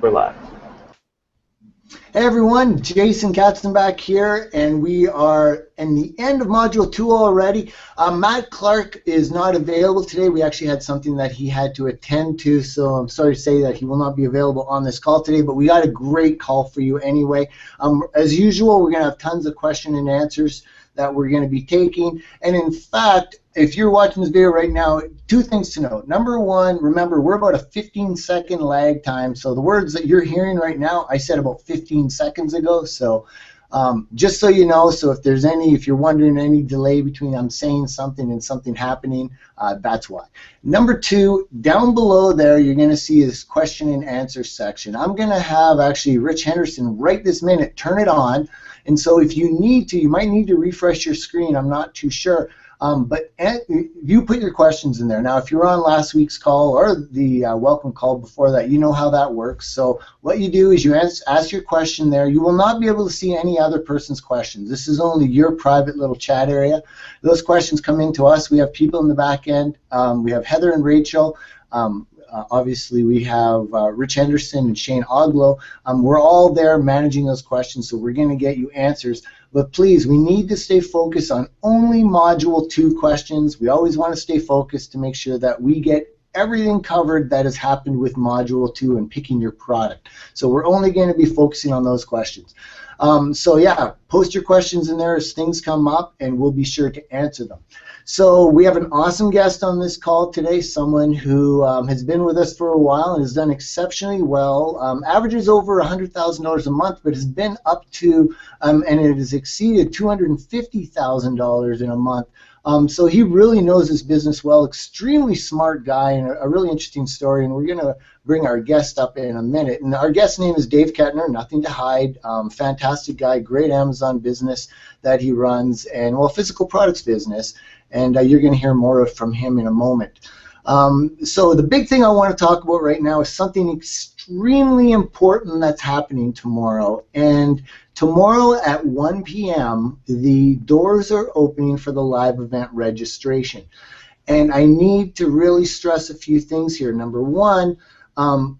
We're live. Hey everyone, Jason Katzenbach here, and we are in the end of Module 2 already. Matt Clark is not available today. We actually had something that he had to attend to, so I'm sorry to say that he will not be available on this call today, but we got a great call for you anyway. As usual, we're going to have tons of question and answers that we're going to be taking, and in fact, if you're watching this video right now, two things to note. Number one, remember, we're about a 15-second lag time, so the words that you're hearing right now, I said about 15 seconds ago, so just so you know, so if you're wondering any delay between I'm saying something and something happening, that's why. Number two, down below there, you're going to see this question and answer section. I'm going to have actually Rich Henderson right this minute turn it on, and so if you need to, you might need to refresh your screen, I'm not too sure. But you put your questions in there. Now, if you were on last week's call or the welcome call before that, you know how that works. So what you do is you ask your question there. You will not be able to see any other person's questions. This is only your private little chat area. Those questions come into us. We have people in the back end. We have Heather and Rachel. Obviously, we have Rich Henderson and Shane Oglow. We're all there managing those questions, so we're going to get you answers. But please, we need to stay focused on only Module 2 questions. We always want to stay focused to make sure that we get everything covered that has happened with Module 2 and picking your product. So we're only going to be focusing on those questions. So yeah, post your questions in there as things come up, and we'll be sure to answer them. So we have an awesome guest on this call today, someone who has been with us for a while and has done exceptionally well, averages over $100,000 a month, but has been up to, and it has exceeded $250,000 in a month. So he really knows his business well, extremely smart guy, and a really interesting story, and we're going to bring our guest up in a minute. And our guest's name is Dave Kettner, nothing to hide, fantastic guy, great Amazon business that he runs, and well, physical products business, and you're going to hear more from him in a moment. So the big thing I want to talk about right now is something extremely important that's happening tomorrow, and tomorrow at 1 p.m. the doors are opening for the live event registration. And I need to really stress a few things here. Number one,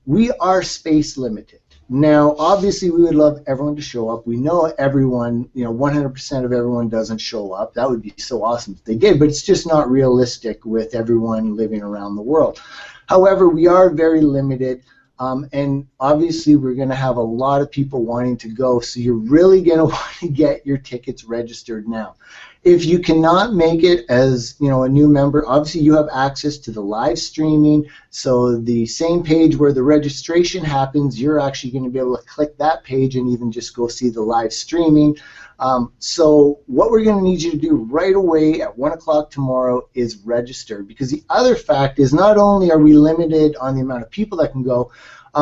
we are space limited. Now, obviously, we would love everyone to show up. We know everyone, 100% of everyone doesn't show up. That would be so awesome if they did, but it's just not realistic with everyone living around the world. However, we are very limited. And obviously we're going to have a lot of people wanting to go, so you're really going to want to get your tickets registered now. If you cannot make it as a new member, obviously you have access to the live streaming, so the same page where the registration happens, you're actually going to be able to click that page and even just go see the live streaming. So what we're going to need you to do right away at 1 o'clock tomorrow is register, because the other fact is not only are we limited on the amount of people that can go,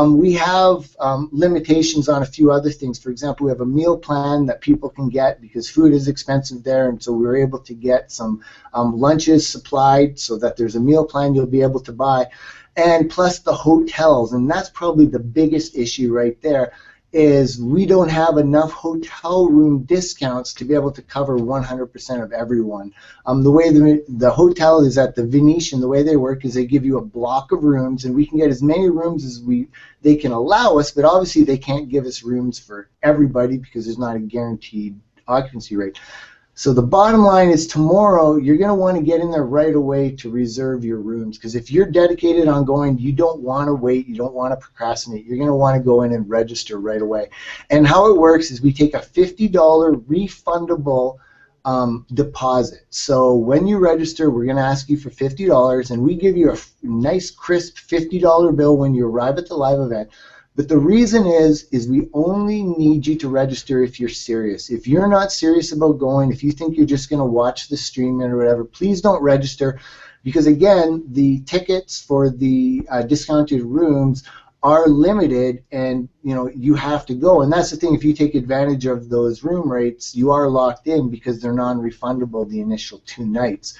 we have limitations on a few other things. For example, we have a meal plan that people can get because food is expensive there, and so we were able to get some lunches supplied so that there's a meal plan you'll be able to buy, and plus the hotels, and that's probably the biggest issue right there, is we don't have enough hotel room discounts to be able to cover 100% of everyone. The way the hotel is at the Venetian, the way they work is they give you a block of rooms, and we can get as many rooms as they can allow us, but obviously they can't give us rooms for everybody because there's not a guaranteed occupancy rate. So the bottom line is tomorrow you're going to want to get in there right away to reserve your rooms, because if you're dedicated on going, you don't want to wait, you don't want to procrastinate, you're going to want to go in and register right away. And how it works is we take a $50 refundable deposit. So when you register, we're going to ask you for $50, and we give you a nice crisp $50 bill when you arrive at the live event. But the reason is we only need you to register if you're serious. If you're not serious about going, if you think you're just going to watch the stream or whatever, please don't register, because again, the tickets for the discounted rooms are limited, and you have to go. And that's the thing, if you take advantage of those room rates, you are locked in because they're non-refundable the initial 2 nights.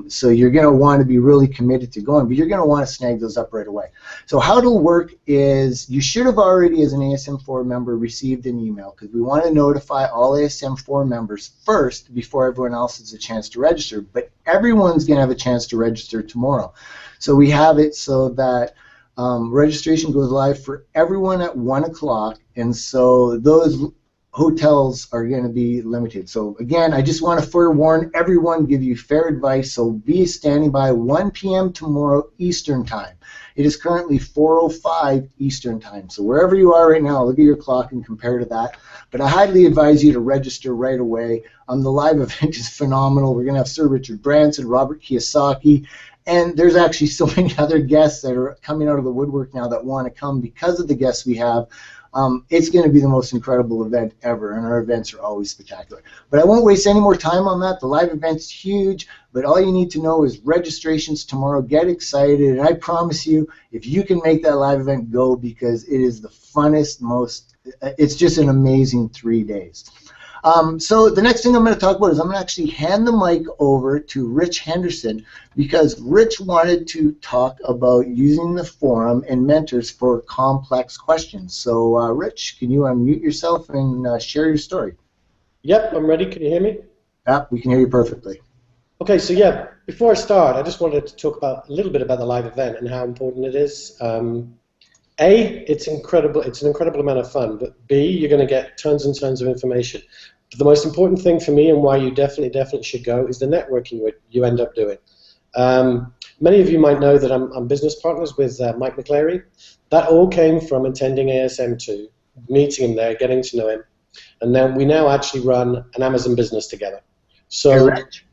So you're going to want to be really committed to going, but you're going to want to snag those up right away. So how it'll work is you should have already, as an ASM4 member, received an email, because we want to notify all ASM4 members first before everyone else has a chance to register. But everyone's going to have a chance to register tomorrow. So we have it so that Registration goes live for everyone at 1 o'clock, and so those hotels are going to be limited. So again, I just want to forewarn everyone, give you fair advice, so be standing by 1 p.m. tomorrow Eastern Time. It is currently 4:05 Eastern Time, so wherever you are right now, look at your clock and compare to that. But I highly advise you to register right away. The live event is phenomenal. We're going to have Sir Richard Branson, Robert Kiyosaki, and there's actually so many other guests that are coming out of the woodwork now that want to come because of the guests we have. It's going to be the most incredible event ever, and our events are always spectacular. But I won't waste any more time on that. The live event's huge, but all you need to know is registrations tomorrow. Get excited, and I promise you, if you can make that live event, go, because it is the funnest, it's just an amazing 3 days. So the next thing I'm going to talk about is I'm going to actually hand the mic over to Rich Henderson, because Rich wanted to talk about using the forum and mentors for complex questions. So Rich, can you unmute yourself and share your story? Yep, I'm ready. Can you hear me? Yep, we can hear you perfectly. Okay, so yeah, before I start, I just wanted to talk a little bit about the live event and how important it is. It's incredible. It's an incredible amount of fun. But B, you're going to get tons and tons of information. But the most important thing for me, and why you definitely should go, is the networking you end up doing. Many of you might know that I'm business partners with Mike McClary. That all came from attending ASM2, meeting him there, getting to know him, and then we now actually run an Amazon business together. So, hey, Rich.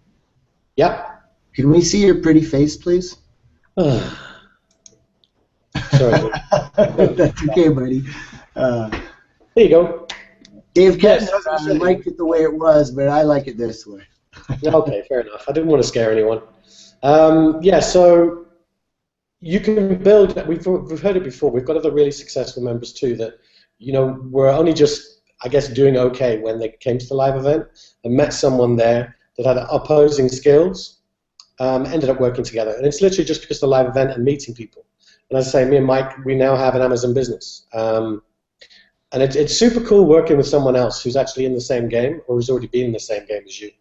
Yeah. Can we see your pretty face, please? Sorry. That's okay, buddy. There you go. Dave Ketton liked it the way it was, but I like it this way. Okay, fair enough. I didn't want to scare anyone. Yeah, so you can build. We've heard it before. We've got other really successful members too that, were only just, I guess, doing okay when they came to the live event and met someone there that had opposing skills, ended up working together. And it's literally just because of the live event and meeting people. And as I say, me and Mike, we now have an Amazon business. And it's super cool working with someone else who's actually in the same game or has already been in the same game as you,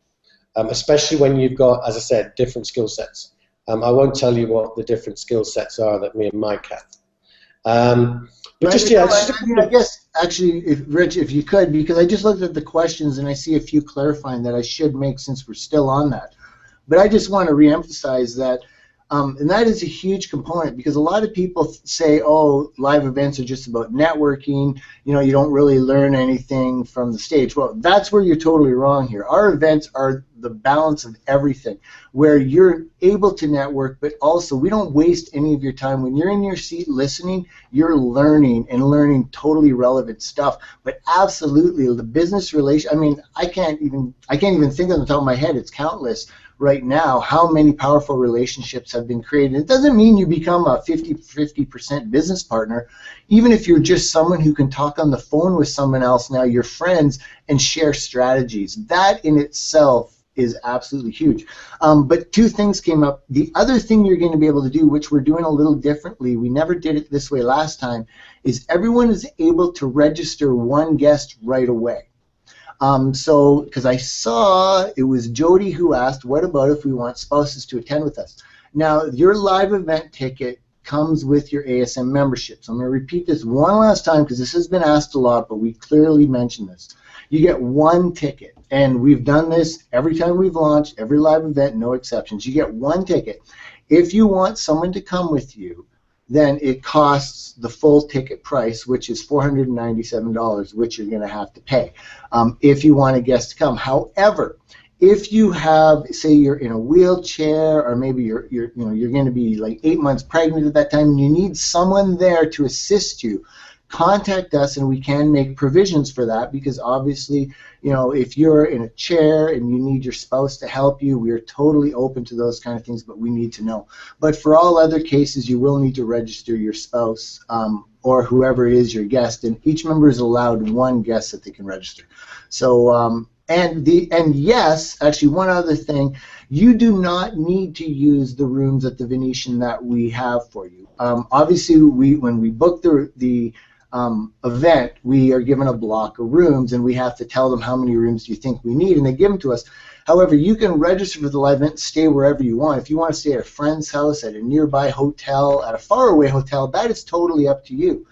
especially when you've got, as I said, different skill sets. I won't tell you what the different skill sets are that me and Mike have. But just, yeah, I guess, actually, Rich, if you could, because I just looked at the questions and I see a few clarifying that I should make since we're still on that. But I just want to reemphasize that, and that is a huge component, because a lot of people say, oh, live events are just about networking, you don't really learn anything from the stage. Well, that's where you're totally wrong here. Our events are the balance of everything, where you're able to network, but also we don't waste any of your time. When you're in your seat listening, you're learning and learning totally relevant stuff. But absolutely, the business relation, I can't even think on the top of my head, it's countless right now, how many powerful relationships have been created. It doesn't mean you become a 50% business partner. Even if you're just someone who can talk on the phone with someone else, now you're friends, and share strategies. That in itself is absolutely huge. But two things came up. The other thing you're going to be able to do, which we're doing a little differently, we never did it this way last time, is everyone is able to register one guest right away. So, because I saw it was Jody who asked, what about if we want spouses to attend with us? Now, your live event ticket comes with your ASM membership. So I'm going to repeat this one last time, because this has been asked a lot, but we clearly mentioned this. You get one ticket, and we've done this every time we've launched, every live event, no exceptions. You get one ticket. If you want someone to come with you, then it costs the full ticket price, which is $497, which you're going to have to pay if you want a guest to come. However, if you have, say, you're in a wheelchair, or maybe you're going to be like 8 months pregnant at that time, and you need someone there to assist you, contact us, and we can make provisions for that, because obviously, if you're in a chair and you need your spouse to help you, we are totally open to those kind of things, but we need to know. But for all other cases, you will need to register your spouse or whoever is your guest, and each member is allowed one guest that they can register. So, and yes, actually, one other thing, you do not need to use the rooms at the Venetian that we have for you. Obviously, when we book the event, we are given a block of rooms, and we have to tell them how many rooms do you think we need, and they give them to us. However, you can register for the live event and stay wherever you want. If you want to stay at a friend's house, at a nearby hotel, at a faraway hotel, that is totally up to you.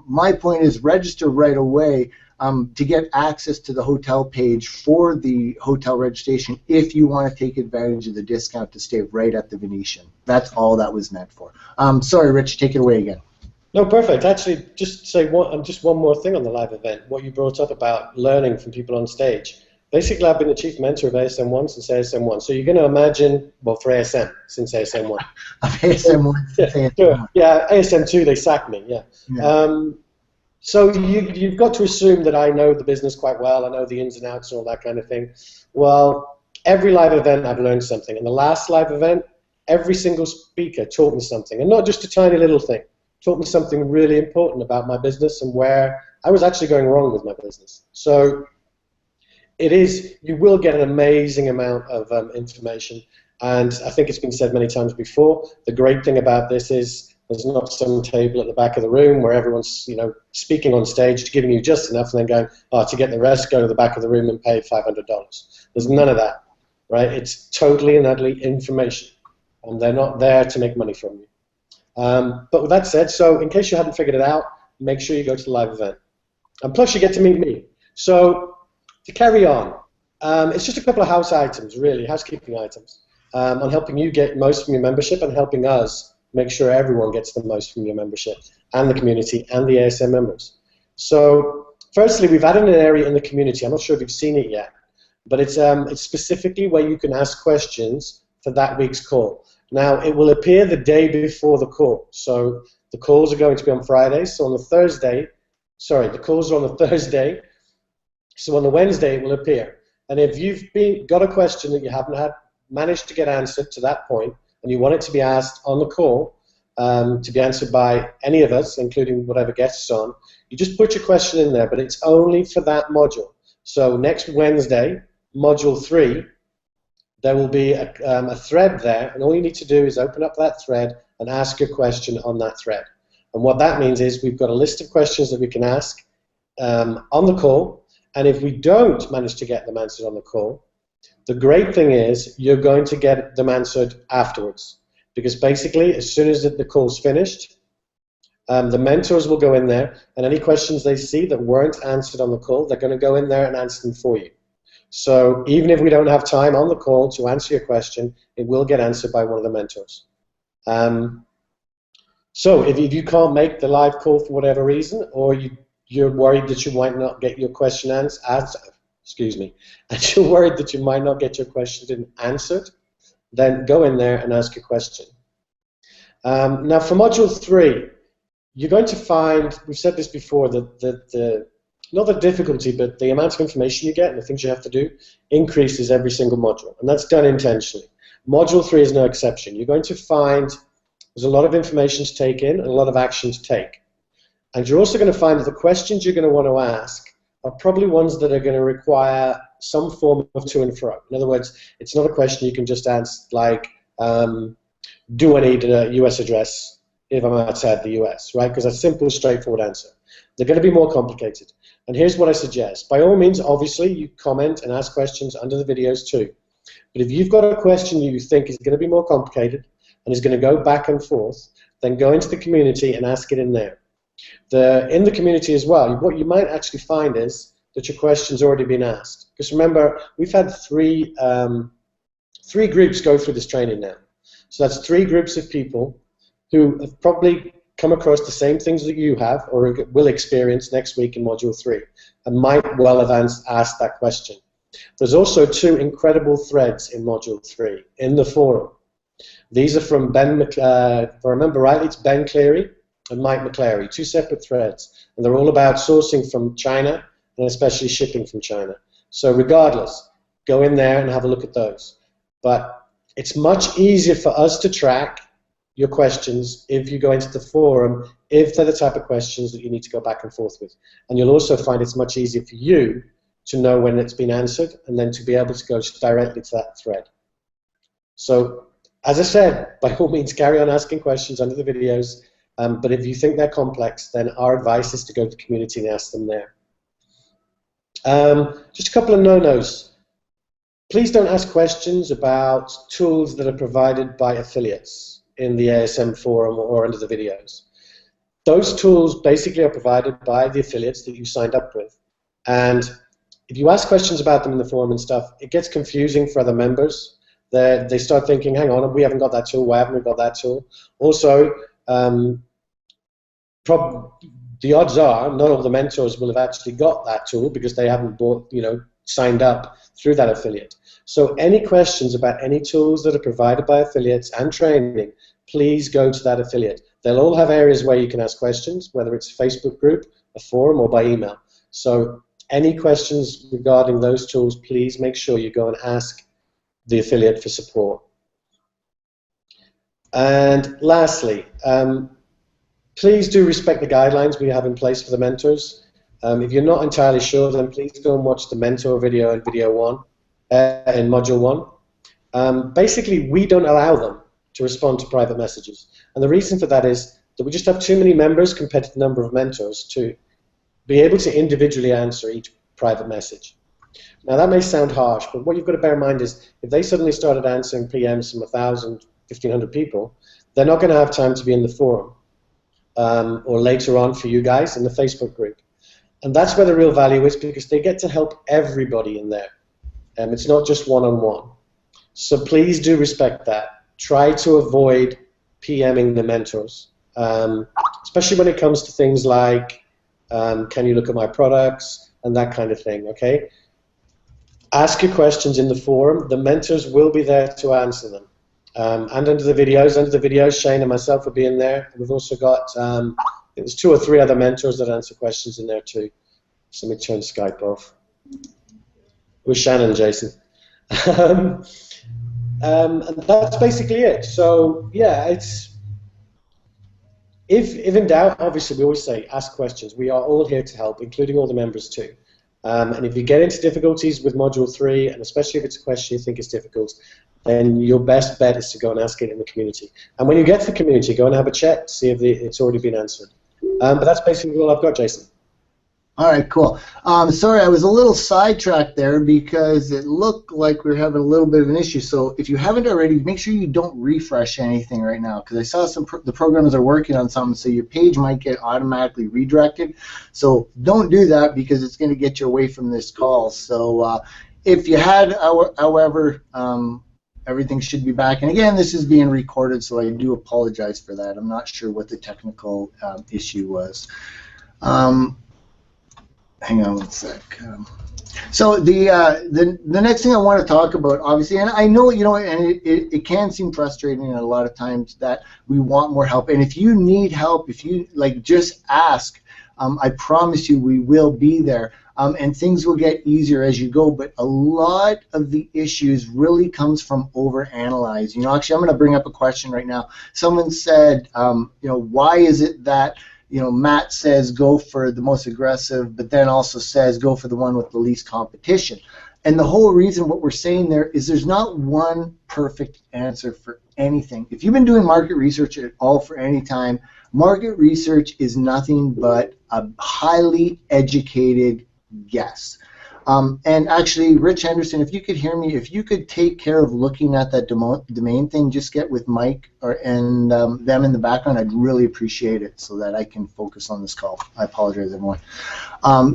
My point is register right away to get access to the hotel page for the hotel registration if you want to take advantage of the discount to stay right at the Venetian. That's all that was meant for. Sorry, Rich, take it away again. No, perfect. Actually, just say one more thing on the live event. What you brought up about learning from people on stage. Basically, I've been the chief mentor of ASM1 since ASM1. So you're going to imagine, well, for ASM since ASM1. Of ASM1 since ASM1. Sure. Yeah, ASM2 they sacked me. Yeah. So you've got to assume that I know the business quite well. I know the ins and outs and all that kind of thing. Well, every live event I've learned something. In the last live event, every single speaker taught me something, and not just a tiny little thing. Taught me something really important about my business and where I was actually going wrong with my business. So you will get an amazing amount of information, and I think it's been said many times before, the great thing about this is there's not some table at the back of the room where everyone's speaking on stage, giving you just enough and then going, oh, to get the rest, go to the back of the room and pay $500. There's none of that, right? It's totally and utterly information, and they're not there to make money from you. But with that said, so in case you hadn't figured it out, make sure you go to the live event. And plus you get to meet me. So to carry on, it's just a couple of house items, really, housekeeping items, on helping you get most from your membership and helping us make sure everyone gets the most from your membership and the community and the ASM members. So firstly, we've added an area in the community. I'm not sure if you've seen it yet, but it's specifically where you can ask questions for that week's call. Now, it will appear the day before the call. So the calls are going to be on Friday. So on the Thursday, the calls are on the Thursday. So on the Wednesday, it will appear. And if you've got a question that you haven't managed to get answered to that point, and you want it to be asked on the call, to be answered by any of us, including whatever guests on, you just put your question in there, but it's only for that module. So next Wednesday, module 3, there will be a thread there, and all you need to do is open up that thread and ask your question on that thread. And what that means is we've got a list of questions that we can ask on the call, and if we don't manage to get them answered on the call, the great thing is you're going to get them answered afterwards, because basically as soon as the call's finished, the mentors will go in there, and any questions they see that weren't answered on the call, they're going to go in there and answer them for you. So even if we don't have time on the call to answer your question, it will get answered by one of the mentors. So if you can't make the live call for whatever reason, or you're worried that you might not get your question answered, and you're worried that you might not get your question answered, then go in there and ask your question. Now for module 3, you're going to find, we've said this before, that not the difficulty, but the amount of information you get and the things you have to do increases every single module, and that's done intentionally. Module 3 is no exception. You're going to find there's a lot of information to take in and a lot of action to take. And you're also going to find that the questions you're going to want to ask are probably ones that are going to require some form of to and fro. In other words, it's not a question you can just ask like, do I need a US address if I'm outside the US, right? Because that's a simple, straightforward answer. They're going to be more complicated. And here's what I suggest. By all means, obviously, you comment and ask questions under the videos too. But if you've got a question you think is going to be more complicated and is going to go back and forth, then go into the community and ask it in there. In the community as well, what you might actually find is that your question's already been asked. Because remember, we've had three groups go through this training now. So that's 3 groups of people who have probably come across the same things that you have or will experience next week in Module 3 and might well have asked that question. There's also 2 incredible threads in Module 3 in the forum. These are from if I remember rightly, it's Ben Cleary and Mike McClary, 2 separate threads, and they're all about sourcing from China and especially shipping from China. So regardless, go in there and have a look at those. But it's much easier for us to track your questions if you go into the forum, if they're the type of questions that you need to go back and forth with. And you'll also find it's much easier for you to know when it's been answered and then to be able to go directly to that thread. So, as I said, by all means, carry on asking questions under the videos. But if you think they're complex, then our advice is to go to the community and ask them there. Just a couple of no-nos. Please don't ask questions about tools that are provided by affiliates in the ASM forum or under the videos. Those tools basically are provided by the affiliates that you signed up with. And if you ask questions about them in the forum and stuff, it gets confusing for other members. They start thinking, hang on, we haven't got that tool, why haven't we got that tool? Also, the odds are not all the mentors will have actually got that tool because they haven't signed up through that affiliate. So any questions about any tools that are provided by affiliates and training, please go to that affiliate. They'll all have areas where you can ask questions, whether it's a Facebook group, a forum, or by email. So any questions regarding those tools, please make sure you go and ask the affiliate for support. And lastly, please do respect the guidelines we have in place for the mentors. If you're not entirely sure, then please go and watch the mentor video in video 1, in module 1. Basically, we don't allow them to respond to private messages. And the reason for that is that we just have too many members compared to the number of mentors to be able to individually answer each private message. Now that may sound harsh, but what you've got to bear in mind is if they suddenly started answering PMs from 1,000, 1,500 people, they're not going to have time to be in the forum or later on for you guys in the Facebook group. And that's where the real value is because they get to help everybody in there. It's not just one-on-one. So please do respect that. Try to avoid PMing the mentors, especially when it comes to things like, can you look at my products, and that kind of thing, okay? Ask your questions in the forum. The mentors will be there to answer them. And under the videos, Shane and myself will be in there. We've also got, there's 2 or 3 other mentors that answer questions in there too. So let me turn Skype off. With Shannon and Jason. And that's basically it. So yeah, if in doubt, obviously we always say ask questions. We are all here to help, including all the members too. And if you get into difficulties with Module 3, and especially if it's a question you think is difficult, then your best bet is to go and ask it in the community. And when you get to the community, go and have a check to see if it's already been answered. But that's basically all I've got, Jason. All right, cool. Sorry, I was a little sidetracked there because it looked like we were having a little bit of an issue. So if you haven't already, make sure you don't refresh anything right now because I saw the programs are working on something, so your page might get automatically redirected. So don't do that because it's going to get you away from this call. So if you had, however, everything should be back. And again, this is being recorded, so I do apologize for that. I'm not sure what the technical issue was. Hang on one sec. So the next thing I want to talk about, obviously, and I know, and it can seem frustrating a lot of times that we want more help. And if you need help, if you just ask. I promise you, we will be there. And things will get easier as you go. But a lot of the issues really comes from overanalyze. Actually, I'm going to bring up a question right now. Someone said, why is it that Matt says go for the most aggressive, but then also says go for the one with the least competition. And the whole reason what we're saying there is there's not one perfect answer for anything. If you've been doing market research at all for any time, market research is nothing but a highly educated guess. And actually, Rich Henderson, if you could hear me, if you could take care of looking at that domain thing, just get with Mike and them in the background, I'd really appreciate it so that I can focus on this call. I apologize, everyone.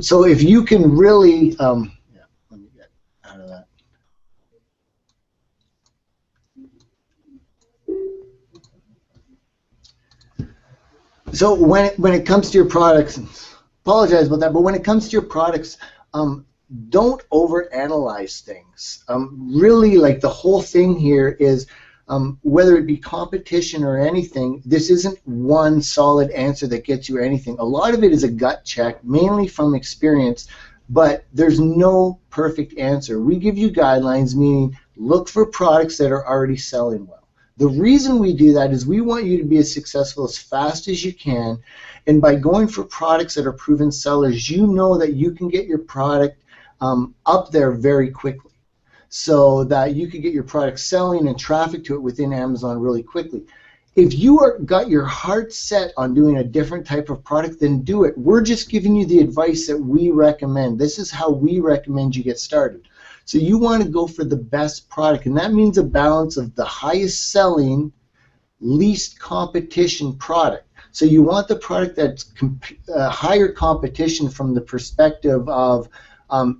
So if you can really, yeah, let me get out of that. So when it comes to your products, apologize about that, but when it comes to your products, don't overanalyze things. Really, the whole thing here is whether it be competition or anything, this isn't one solid answer that gets you anything. A lot of it is a gut check, mainly from experience, but there's no perfect answer. We give you guidelines, meaning look for products that are already selling well. The reason we do that is we want you to be as successful as fast as you can, and by going for products that are proven sellers, you know that you can get your product up there very quickly so that you could get your product selling and traffic to it within Amazon really quickly. If you got your heart set on doing a different type of product, then do it. We're just giving you the advice that we recommend. This is how we recommend you get started. So you want to go for the best product, and that means a balance of the highest selling, least competition product. So you want the product that's higher competition from the perspective of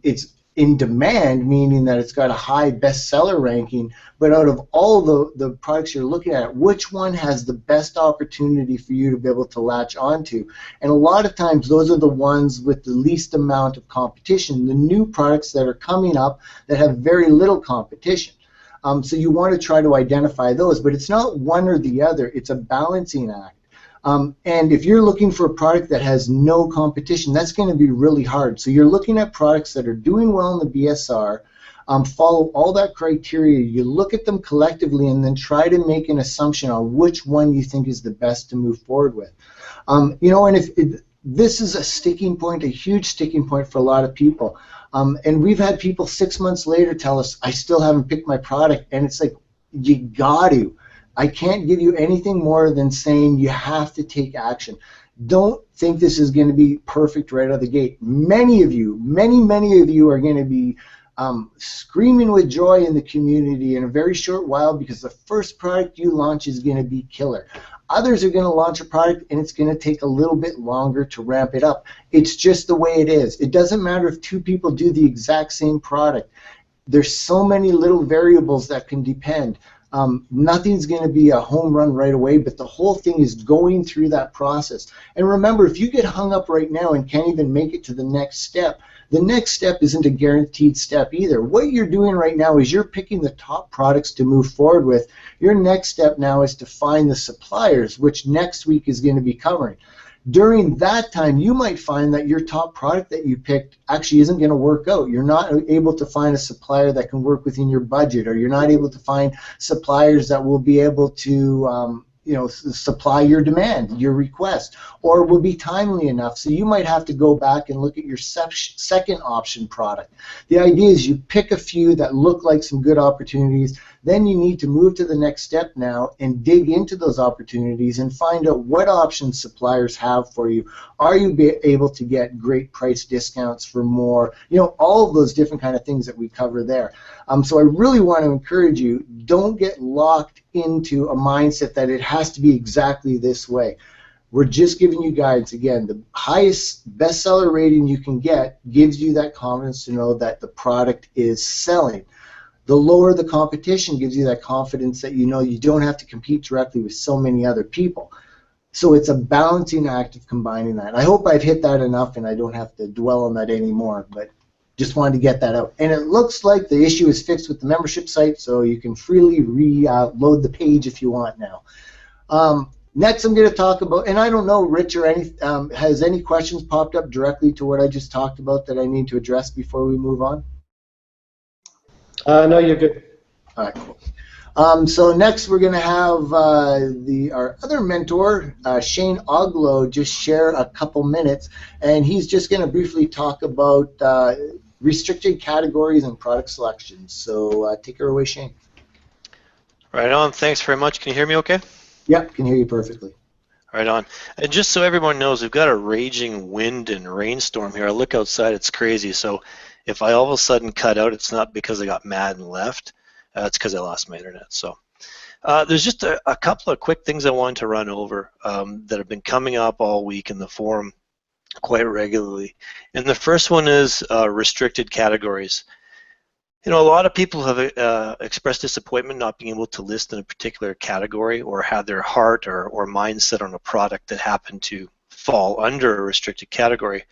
it's in demand, meaning that it's got a high bestseller ranking, but out of all the products you're looking at, which one has the best opportunity for you to be able to latch onto? And a lot of times those are the ones with the least amount of competition, the new products that are coming up that have very little competition. So you want to try to identify those, but it's not one or the other, it's a balancing act. And if you're looking for a product that has no competition, that's going to be really hard. So you're looking at products that are doing well in the BSR, follow all that criteria, you look at them collectively, and then try to make an assumption on which one you think is the best to move forward with. You know, and this is a sticking point, a huge sticking point for a lot of people. And we've had people 6 months later tell us, I still haven't picked my product, and it's like, you got to. I can't give you anything more than saying you have to take action. Don't think this is going to be perfect right out of the gate. Many of you, many of you are going to be screaming with joy in the community in a very short while because the first product you launch is going to be killer. Others are going to launch a product and it's going to take a little bit longer to ramp it up. It's just the way it is. It doesn't matter if two people do the exact same product. There's so many little variables that can depend. Nothing's going to be a home run right away, but the whole thing is going through that process. And remember, if you get hung up right now and can't even make it to the next step, the next step isn't a guaranteed step either. What you're doing right now is you're picking the top products to move forward with. Your next step now is to find the suppliers, which next week is going to be covering. During that time, you might find that your top product that you picked actually isn't going to work out. You're not able to find a supplier that can work within your budget, or you're not able to find suppliers that will be able to supply your demand, your request, or will be timely enough. So you might have to go back and look at your second option product. The idea is you pick a few that look like some good opportunities, then you need to move to the next step now and dig into those opportunities and find out what options suppliers have for you. Are you able to get great price discounts for more? You know, all of those different kind of things that we cover there. So I really want to encourage you, don't get locked into a mindset that it has to be exactly this way. We're just giving you guidance. Again, the highest bestseller rating you can get gives you that confidence to know that the product is selling. The lower the competition gives you that confidence that you know you don't have to compete directly with so many other people. So it's a balancing act of combining that. I hope I've hit that enough and I don't have to dwell on that anymore, but just wanted to get that out. And it looks like the issue is fixed with the membership site, so you can freely reload the page if you want now. Next I'm going to talk about, and I don't know, Rich, or has any questions popped up directly to what I just talked about that I need to address before we move on? No, you're good. All right, cool. So next we're going to have our other mentor, Shane Oglow, just share a couple minutes, and he's just going to briefly talk about restricted categories and product selections. So take her away, Shane. Right on. Thanks very much. Can you hear me okay? Yep, can hear you perfectly. Right on. And just so everyone knows, we've got a raging wind and rainstorm here. I look outside, it's crazy. So if I all of a sudden cut out, it's not because I got mad and left. It's because I lost my internet. So there's just a couple of quick things I wanted to run over that have been coming up all week in the forum quite regularly. And the first one is restricted categories. You know, a lot of people have expressed disappointment not being able to list in a particular category or have their heart or mindset on a product that happened to fall under a restricted category.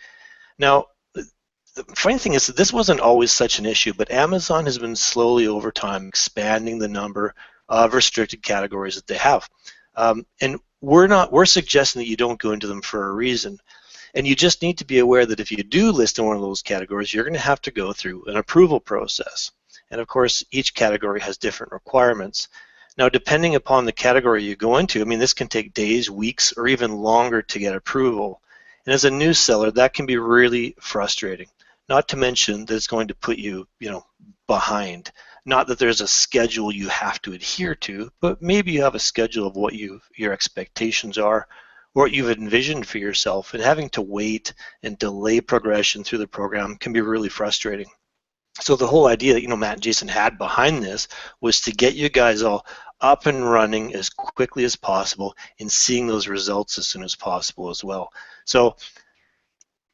Now, the funny thing is that this wasn't always such an issue, but Amazon has been slowly over time expanding the number of restricted categories that they have. And we're suggesting that you don't go into them for a reason. And you just need to be aware that if you do list in one of those categories, you're going to have to go through an approval process. And of course, each category has different requirements. Now, depending upon the category you go into, I mean, this can take days, weeks, or even longer to get approval. And as a new seller, that can be really frustrating. Not to mention that it's going to put you, behind. Not that there's a schedule you have to adhere to, but maybe you have a schedule of what your expectations are, or what you've envisioned for yourself, and having to wait and delay progression through the program can be really frustrating. So the whole idea that Matt and Jason had behind this was to get you guys all up and running as quickly as possible and seeing those results as soon as possible as well. So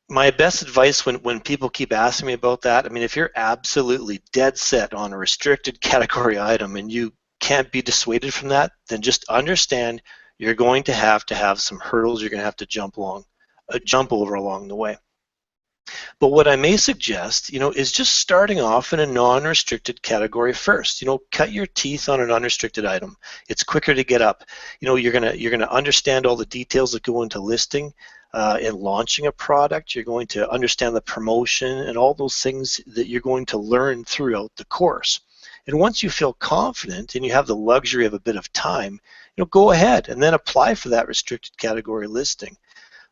my best advice when people keep asking me about that, I mean, if you're absolutely dead set on a restricted category item and you can't be dissuaded from that, then just understand you're going to have some hurdles you're going to have to jump over along the way. But what I may suggest, is just starting off in a non-restricted category first. Cut your teeth on an unrestricted item. It's quicker to get up. You're gonna understand all the details that go into listing and launching a product. You're going to understand the promotion and all those things that you're going to learn throughout the course. And once you feel confident and you have the luxury of a bit of time, go ahead and then apply for that restricted category listing.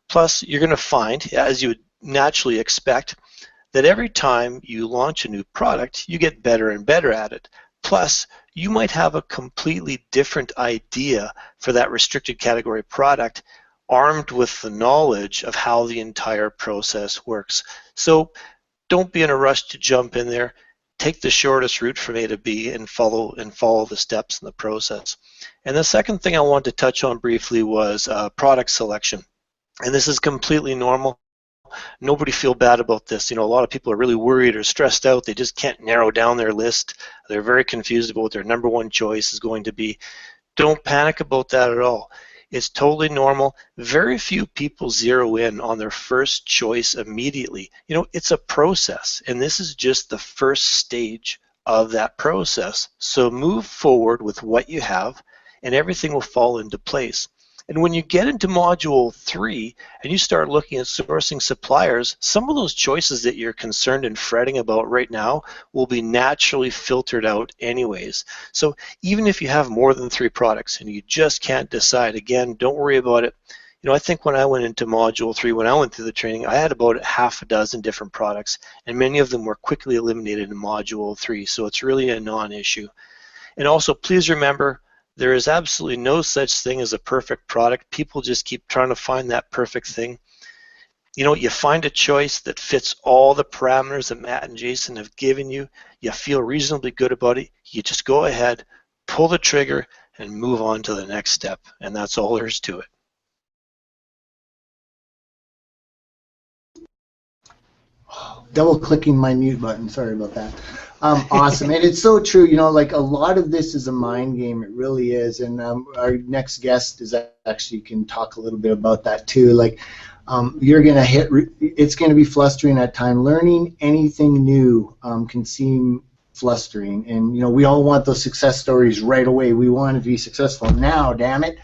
Plus, you're going to find, as you would naturally expect, that every time you launch a new product, you get better and better at it. Plus, you might have a completely different idea for that restricted category product, armed with the knowledge of how the entire process works. So don't be in a rush to jump in there. Take the shortest route from A to B and follow the steps in the process. And the second thing I wanted to touch on briefly was product selection. And this is completely normal. Nobody feel bad about this. A lot of people are really worried or stressed out. They just can't narrow down their list. They're very confused about what their number one choice is going to be. Don't panic about that at all. It's totally normal. Very few people zero in on their first choice immediately. It's a process, and this is just the first stage of that process. So move forward with what you have, and everything will fall into place. And when you get into Module 3 and you start looking at sourcing suppliers, some of those choices that you're concerned and fretting about right now will be naturally filtered out anyways. So even if you have more than 3 products and you just can't decide, again, don't worry about it. I think when I went into Module 3, when I went through the training, I had about half a dozen different products, and many of them were quickly eliminated in Module 3, so it's really a non-issue. And also, please remember, there is absolutely no such thing as a perfect product. People just keep trying to find that perfect thing. You find a choice that fits all the parameters that Matt and Jason have given you. You feel reasonably good about it. You just go ahead, pull the trigger, and move on to the next step. And that's all there is to it. Double clicking my mute button, sorry about that. Awesome, and it's so true, like a lot of this is a mind game, it really is, and our next guest is actually can talk a little bit about that too. Like you're going to it's going to be flustering at times. Learning anything new can seem flustering, and we all want those success stories right away. We want to be successful now, damn it.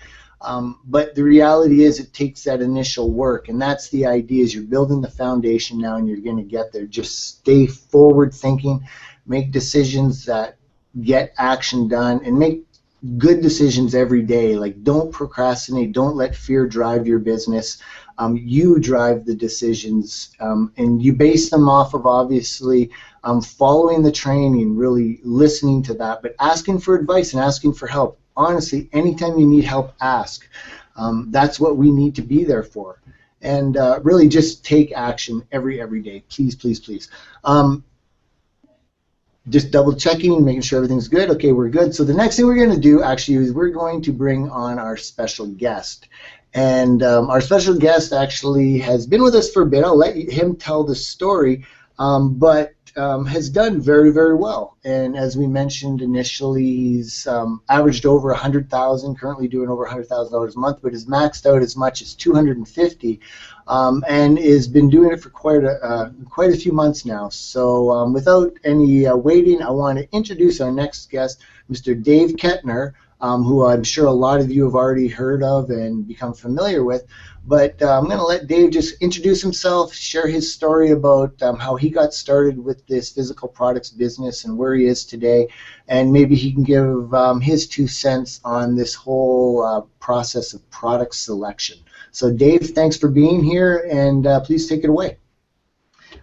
But the reality is it takes that initial work, and that's the idea, is you're building the foundation now and you're going to get there. Just stay forward thinking, make decisions that get action done, and make good decisions every day. Like, don't procrastinate, don't let fear drive your business. You drive the decisions, and you base them off of, obviously, following the training, really listening to that, but asking for advice and asking for help. Honestly, anytime you need help, ask. That's what we need to be there for. And really just take action every day. Please, please, please. Just double checking, making sure everything's good. Okay, we're good. So the next thing we're going to do actually is we're going to bring on our special guest. And our special guest actually has been with us for a bit. I'll let him tell the story, but has done very, very well. And as we mentioned initially, he's averaged over 100,000, currently doing over $100,000 a month, but has maxed out as much as 250, and has been doing it for quite a few months now. So without any waiting, I want to introduce our next guest, Mr. Dave Kettner, who I'm sure a lot of you have already heard of and become familiar with. But I'm going to let Dave just introduce himself, share his story about how he got started with this physical products business and where he is today, and maybe he can give his 2 cents on this whole process of product selection. So Dave, thanks for being here, and please take it away.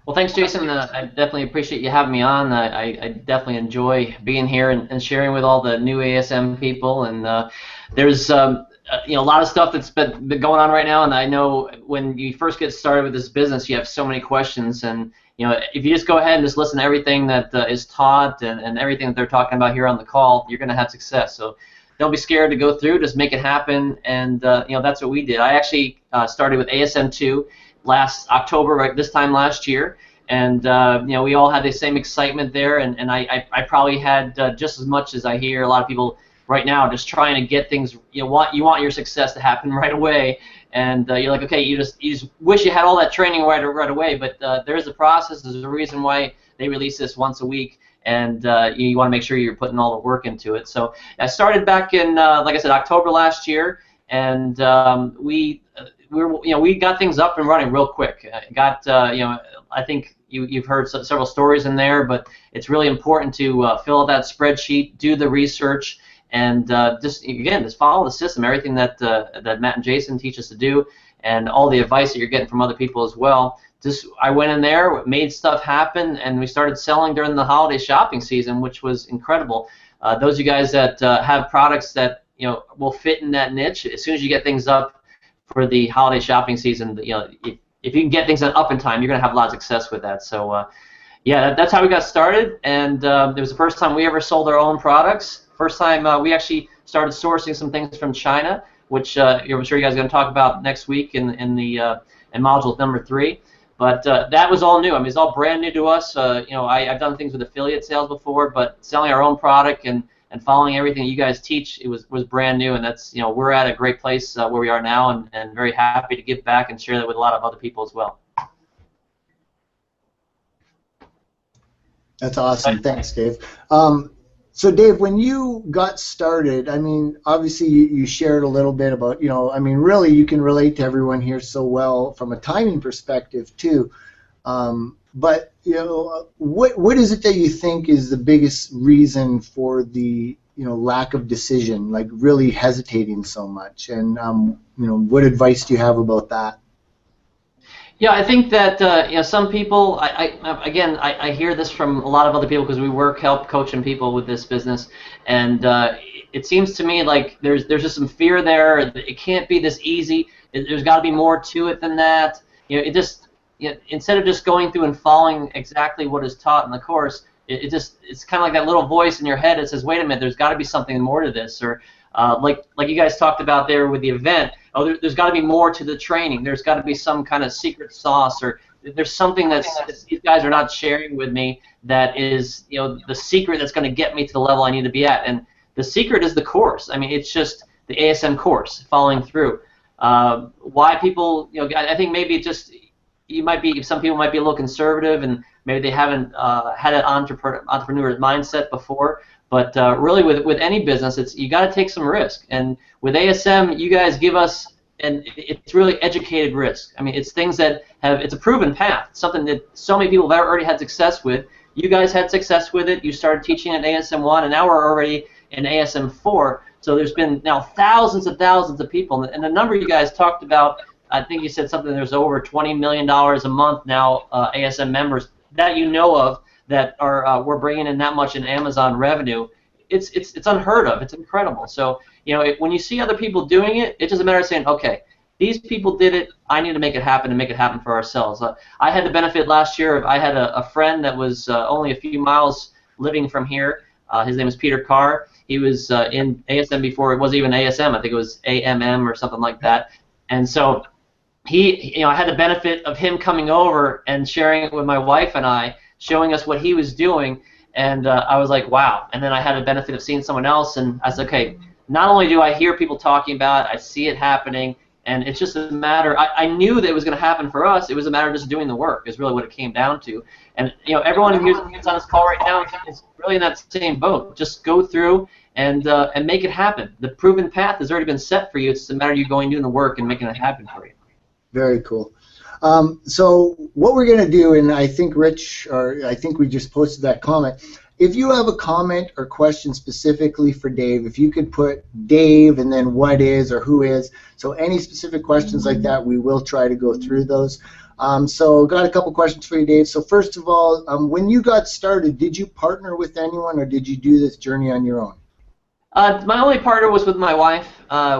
Well, thanks, Jason. I definitely appreciate you having me on. I definitely enjoy being here and sharing with all the new ASM people. And there's a lot of stuff that's been going on right now. And I know when you first get started with this business, you have so many questions. And if you just go ahead and just listen to everything that is taught and everything that they're talking about here on the call, you're going to have success. So don't be scared to go through. Just make it happen. And that's what we did. I actually started with ASM2 last October, right this time last year, and we all had the same excitement there, and I probably had just as much as I hear a lot of people right now, just trying to get things. You want your success to happen right away, and you're like, okay, you just wish you had all that training right away, but there is a process. There's a reason why they release this once a week, and you want to make sure you're putting all the work into it. So I started back in, like I said, October last year, and we got things up and running real quick. I think you've heard several stories in there, but it's really important to fill out that spreadsheet, do the research, and just follow the system, everything that Matt and Jason teach us to do, and all the advice that you're getting from other people as well. I went in there, made stuff happen, and we started selling during the holiday shopping season, which was incredible. Those of you guys that have products that will fit in that niche, as soon as you get things up for the holiday shopping season, if you can get things up in time, you're going to have a lot of success with that. So, that's how we got started, and it was the first time we ever sold our own products. First time we actually started sourcing some things from China, which I'm sure you guys are going to talk about next week in module number 3. But that was all new. I mean, it's all brand new to us. I've done things with affiliate sales before, but selling our own product and following everything you guys teach, it was brand new, and that's we're at a great place where we are now, and very happy to give back and share that with a lot of other people as well. That's awesome. Thanks, Dave. So Dave, when you got started, I mean, obviously you shared a little bit about, I mean, really you can relate to everyone here so well from a timing perspective too. But what is it that you think is the biggest reason for the lack of decision, like really hesitating so much? And what advice do you have about that? Yeah, I think that some people. I hear this from a lot of other people because we help coaching people with this business, and it seems to me like there's just some fear there. It can't be this easy. There's got to be more to it than that. Instead of just going through and following exactly what is taught in the course, it's kind of like that little voice in your head that says, wait a minute, there's got to be something more to this, or like you guys talked about there with the event. Oh, there's got to be more to the training. There's got to be some kind of secret sauce, or there's something that these guys are not sharing with me that is the secret that's going to get me to the level I need to be at. And the secret is the course. I mean, it's just the ASM course following through. Why people, I think maybe some people might be a little conservative, and maybe they haven't had an entrepreneur mindset before. But really, with any business, you got to take some risk. And with ASM, you guys give us, and it's really educated risk. I mean, it's things that it's a proven path, something that so many people have already had success with. You guys had success with it. You started teaching at ASM 1, and now we're already in ASM 4. So there's been now thousands of people. And the number you guys talked about, I think you said something, there's over $20 million a month now ASM members that you know of, that are we're bringing in that much in Amazon revenue. It's unheard of. It's incredible. So when you see other people doing it, it's just a matter of saying, okay, these people did it. I need to make it happen and make it happen for ourselves. I had the benefit last year of I had a friend that was only a few miles living from here. His name is Peter Carr. He was in ASM before it wasn't even ASM. I think it was AMM or something like that. And so I had the benefit of him coming over and sharing it with my wife and I, showing us what he was doing, and I was like, wow. And then I had the benefit of seeing someone else, and I said, okay, not only do I hear people talking about it, I see it happening, and it's just a matter, I knew that it was going to happen for us. It was a matter of just doing the work is really what it came down to. And everyone who's on this call right now is really in that same boat. Just go through and make it happen. The proven path has already been set for you. It's a matter of you going doing the work and making it happen for you. Very cool. So what we're going to do, and I think Rich, or I think we just posted that comment, if you have a comment or question specifically for Dave, if you could put Dave and then what is or who is, so any specific questions like that, we will try to go through those. So got a couple questions for you, Dave. So first of all, when you got started, did you partner with anyone or did you do this journey on your own? My only partner was with my wife.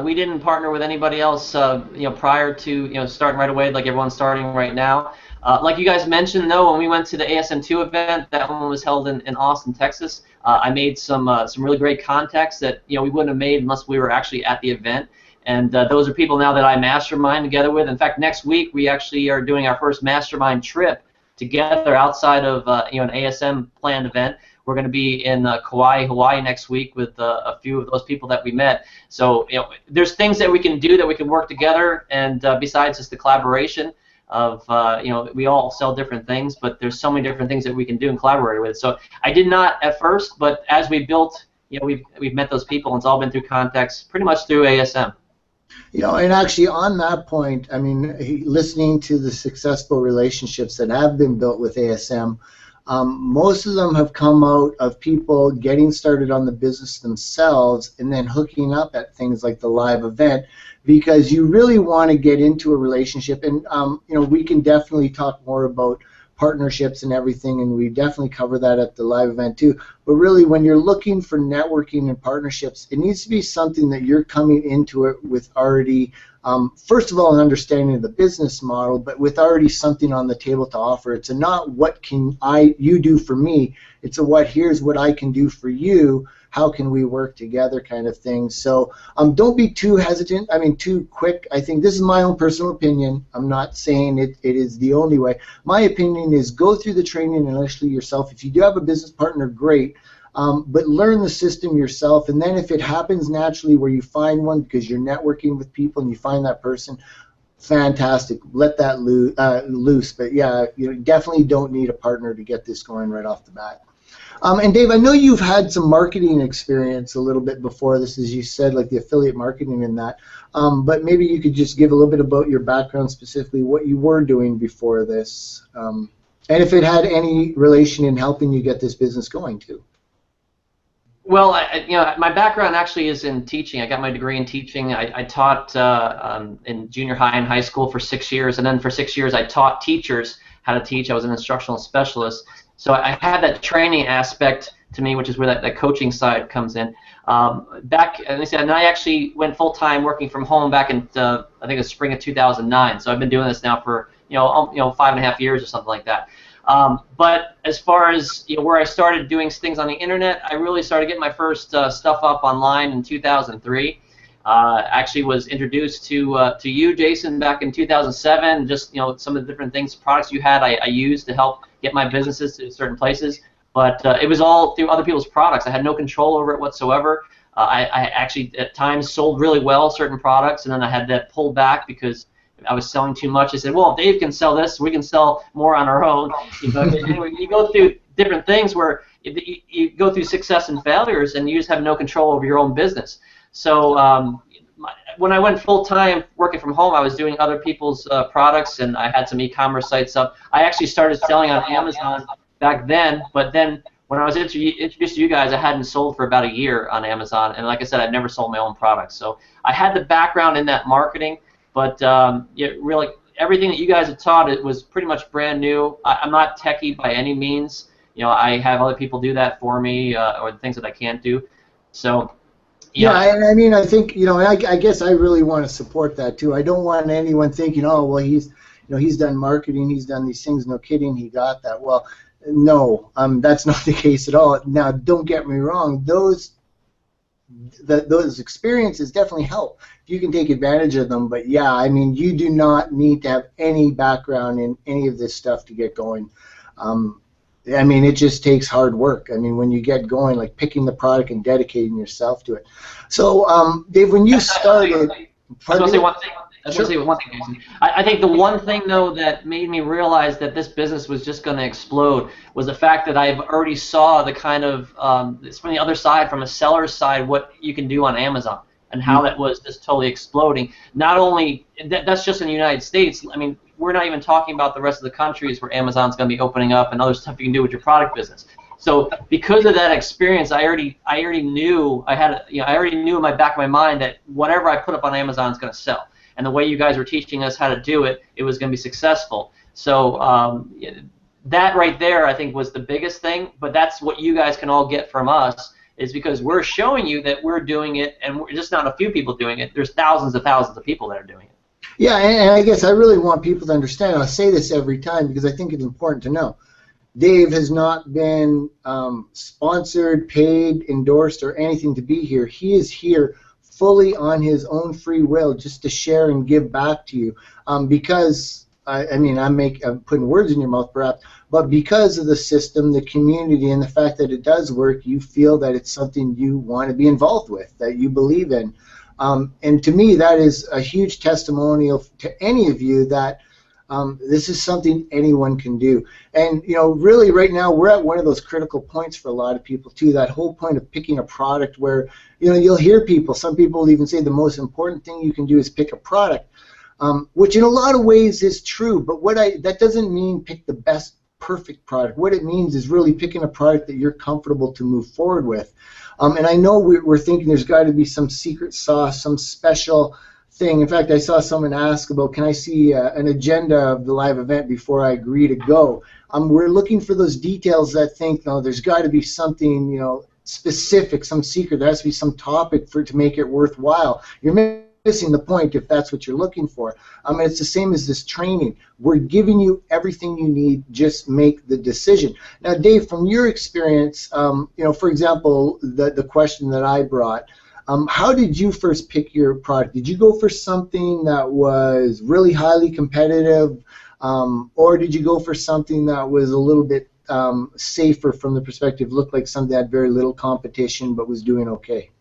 We didn't partner with anybody else, prior to starting right away, like everyone's starting right now. Like you guys mentioned, though, when we went to the ASM2 event, that one was held in Austin, Texas. I made some really great contacts that we wouldn't have made unless we were actually at the event. And those are people now that I mastermind together with. In fact, next week we actually are doing our first mastermind trip together outside of an ASM planned event. We're going to be in Kauai, Hawaii next week with a few of those people that we met. So there's things that we can do that we can work together, and besides just the collaboration of we all sell different things, but there's so many different things that we can do and collaborate with. So I did not at first, but as we built, we've met those people, and it's all been through contacts, pretty much through ASM. And actually on that point, I mean, listening to the successful relationships that have been built with ASM, most of them have come out of people getting started on the business themselves and then hooking up at things like the live event, because you really want to get into a relationship. And we can definitely talk more about partnerships and everything, and we definitely cover that at the live event too. But really, when you're looking for networking and partnerships, it needs to be something that you're coming into it with already, first of all, an understanding of the business model, but with already something on the table to offer. It's a not what can you do for me, it's a here's what I can do for you, how can we work together kind of thing. So don't be too hesitant, too quick. I think this is my own personal opinion. I'm not saying it is the only way. My opinion is go through the training initially yourself. If you do have a business partner, great. But learn the system yourself, and then if it happens naturally where you find one because you're networking with people and you find that person, fantastic. Let that loose. But yeah, you definitely don't need a partner to get this going right off the bat. And Dave, I know you've had some marketing experience a little bit before this, as you said, like the affiliate marketing and that. But maybe you could just give a little bit about your background, specifically what you were doing before this, and if it had any relation in helping you get this business going too. Well, my background actually is in teaching. I got my degree in teaching. I taught in junior high and high school for 6 years, and then for 6 years I taught teachers how to teach. I was an instructional specialist. So I had that training aspect to me, which is where that coaching side comes in. And I actually went full-time working from home back in, I think it was spring of 2009. So I've been doing this now for 5.5 years or something like that. But as far as where I started doing things on the internet, I really started getting my first stuff up online in 2003. Actually was introduced to you, Jason, back in 2007. Just some of the different things, products you had, I used to help get my businesses to certain places. But it was all through other people's products. I had no control over it whatsoever. I actually at times sold really well certain products, and then I had that pulled back because I was selling too much. I said, well, if Dave can sell this, we can sell more on our own. Anyway, you go through different things where you go through success and failures, and you just have no control over your own business. So when I went full-time working from home, I was doing other people's products, and I had some e-commerce sites up. I actually started selling on Amazon back then, but then when I was introduced to you guys, I hadn't sold for about a year on Amazon, and like I said, I'd never sold my own products. So I had the background in that marketing, but really everything that you guys have taught, it was pretty much brand new. I'm not techie by any means. I have other people do that for me, or the things that I can't do. So. Yeah, I mean, I think I guess I really want to support that too. I don't want anyone thinking, oh, well, he's done marketing, he's done these things. No kidding, he got that. Well, no, that's not the case at all. Now, don't get me wrong; those experiences definitely help if you can take advantage of them. But yeah, I mean, you do not need to have any background in any of this stuff to get going. I mean, it just takes hard work. I mean, when you get going, like picking the product and dedicating yourself to it. So, Dave, when you started... I was going to say one thing, Jason. I think the one thing, though, that made me realize that this business was just going to explode was the fact that I've already saw the kind of, it's from the other side, from a seller's side, what you can do on Amazon and how that was just totally exploding. Not only, that's just in the United States. I mean, we're not even talking about the rest of the countries where Amazon's going to be opening up and other stuff you can do with your product business. So because of that experience, I already knew I already knew in my back of my mind that whatever I put up on Amazon is going to sell. And the way you guys were teaching us how to do it, it was going to be successful. So that right there, I think, was the biggest thing. But that's what you guys can all get from us, is because we're showing you that we're doing it, and we're just not a few people doing it. There's thousands of people that are doing it. Yeah, and I guess I really want people to understand, and I say this every time because I think it's important to know, Dave has not been sponsored, paid, endorsed, or anything to be here. He is here fully on his own free will, just to share and give back to you. Because I'm putting words in your mouth, perhaps, but because of the system, the community, and the fact that it does work, you feel that it's something you want to be involved with, that you believe in. And to me, that is a huge testimonial to any of you that this is something anyone can do. And really right now we're at one of those critical points for a lot of people too, that whole point of picking a product where you'll hear people, some people will even say the most important thing you can do is pick a product, which in a lot of ways is true, but that doesn't mean pick the best perfect product. What it means is really picking a product that you're comfortable to move forward with. And I know we're thinking there's got to be some secret sauce, some special thing. In fact, I saw someone ask about, can I see an agenda of the live event before I agree to go? We're looking for those details that think, there's got to be something, specific, some secret. There has to be some topic to make it worthwhile. You're missing the point if that's what you're looking for. It's the same as this training. We're giving you everything you need. Just make the decision. Now, Dave, from your experience, for example, the question that I brought, how did you first pick your product? Did you go for something that was really highly competitive, or did you go for something that was a little bit safer from the perspective, looked like something that had very little competition but was doing okay?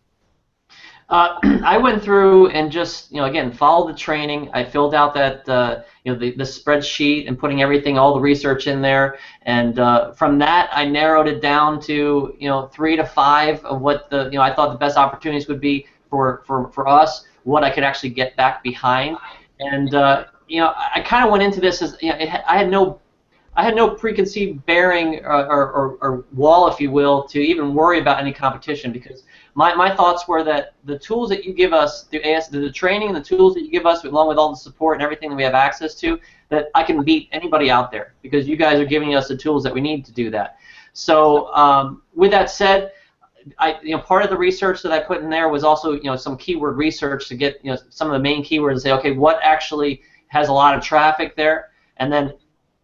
I went through and just, again, followed the training. I filled out that, the spreadsheet and putting everything, all the research in there. And from that, I narrowed it down to, 3 to 5 of what I thought the best opportunities would be for us, what I could actually get back behind. And, I kind of went into this as, I had no preconceived bearing or wall, if you will, to even worry about any competition, because my thoughts were that the tools that you give us through the training and the tools that you give us, along with all the support and everything that we have access to, that I can beat anybody out there, because you guys are giving us the tools that we need to do that. So with that said, part of the research that I put in there was also some keyword research to get some of the main keywords and say, okay, what actually has a lot of traffic there, and then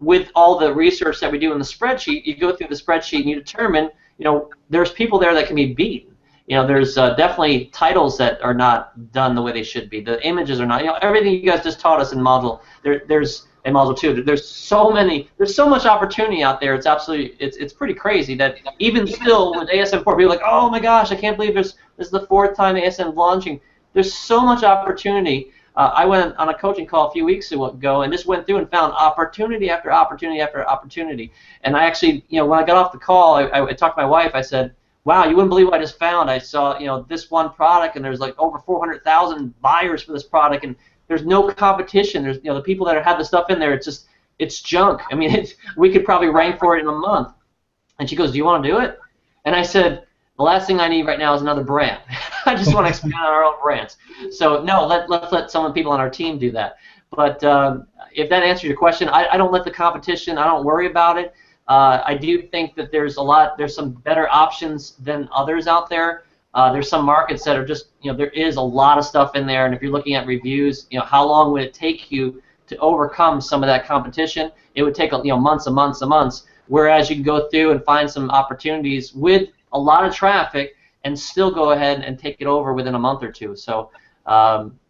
with all the research that we do in the spreadsheet, you go through the spreadsheet and you determine, there's people there that can be beaten. There's definitely titles that are not done the way they should be. The images are not. Everything you guys just taught us in module. There's in module 2. There's so much opportunity out there. It's absolutely. It's pretty crazy that even still with ASM 4, people are like, oh my gosh, I can't believe this is the 4th time ASM launching. There's so much opportunity. I went on a coaching call a few weeks ago and just went through and found opportunity after opportunity after opportunity. And I actually, when I got off the call, I talked to my wife. I said, wow, you wouldn't believe what I just found. I saw, this one product, and there's like over 400,000 buyers for this product, and there's no competition. There's, the people that have the stuff in there, it's junk. I mean, we could probably rank for it in a month. And she goes, do you want to do it? And I said, the last thing I need right now is another brand. I just want to expand on our own brands. So no, let's let some of the people on our team do that. But if that answers your question, I don't let the competition. I don't worry about it. I do think that there's some better options than others out there. There's some markets that are just, there is a lot of stuff in there, and if you're looking at reviews, how long would it take you to overcome some of that competition? It would take, months and months and months, whereas you can go through and find some opportunities with a lot of traffic and still go ahead and take it over within a month or two. So,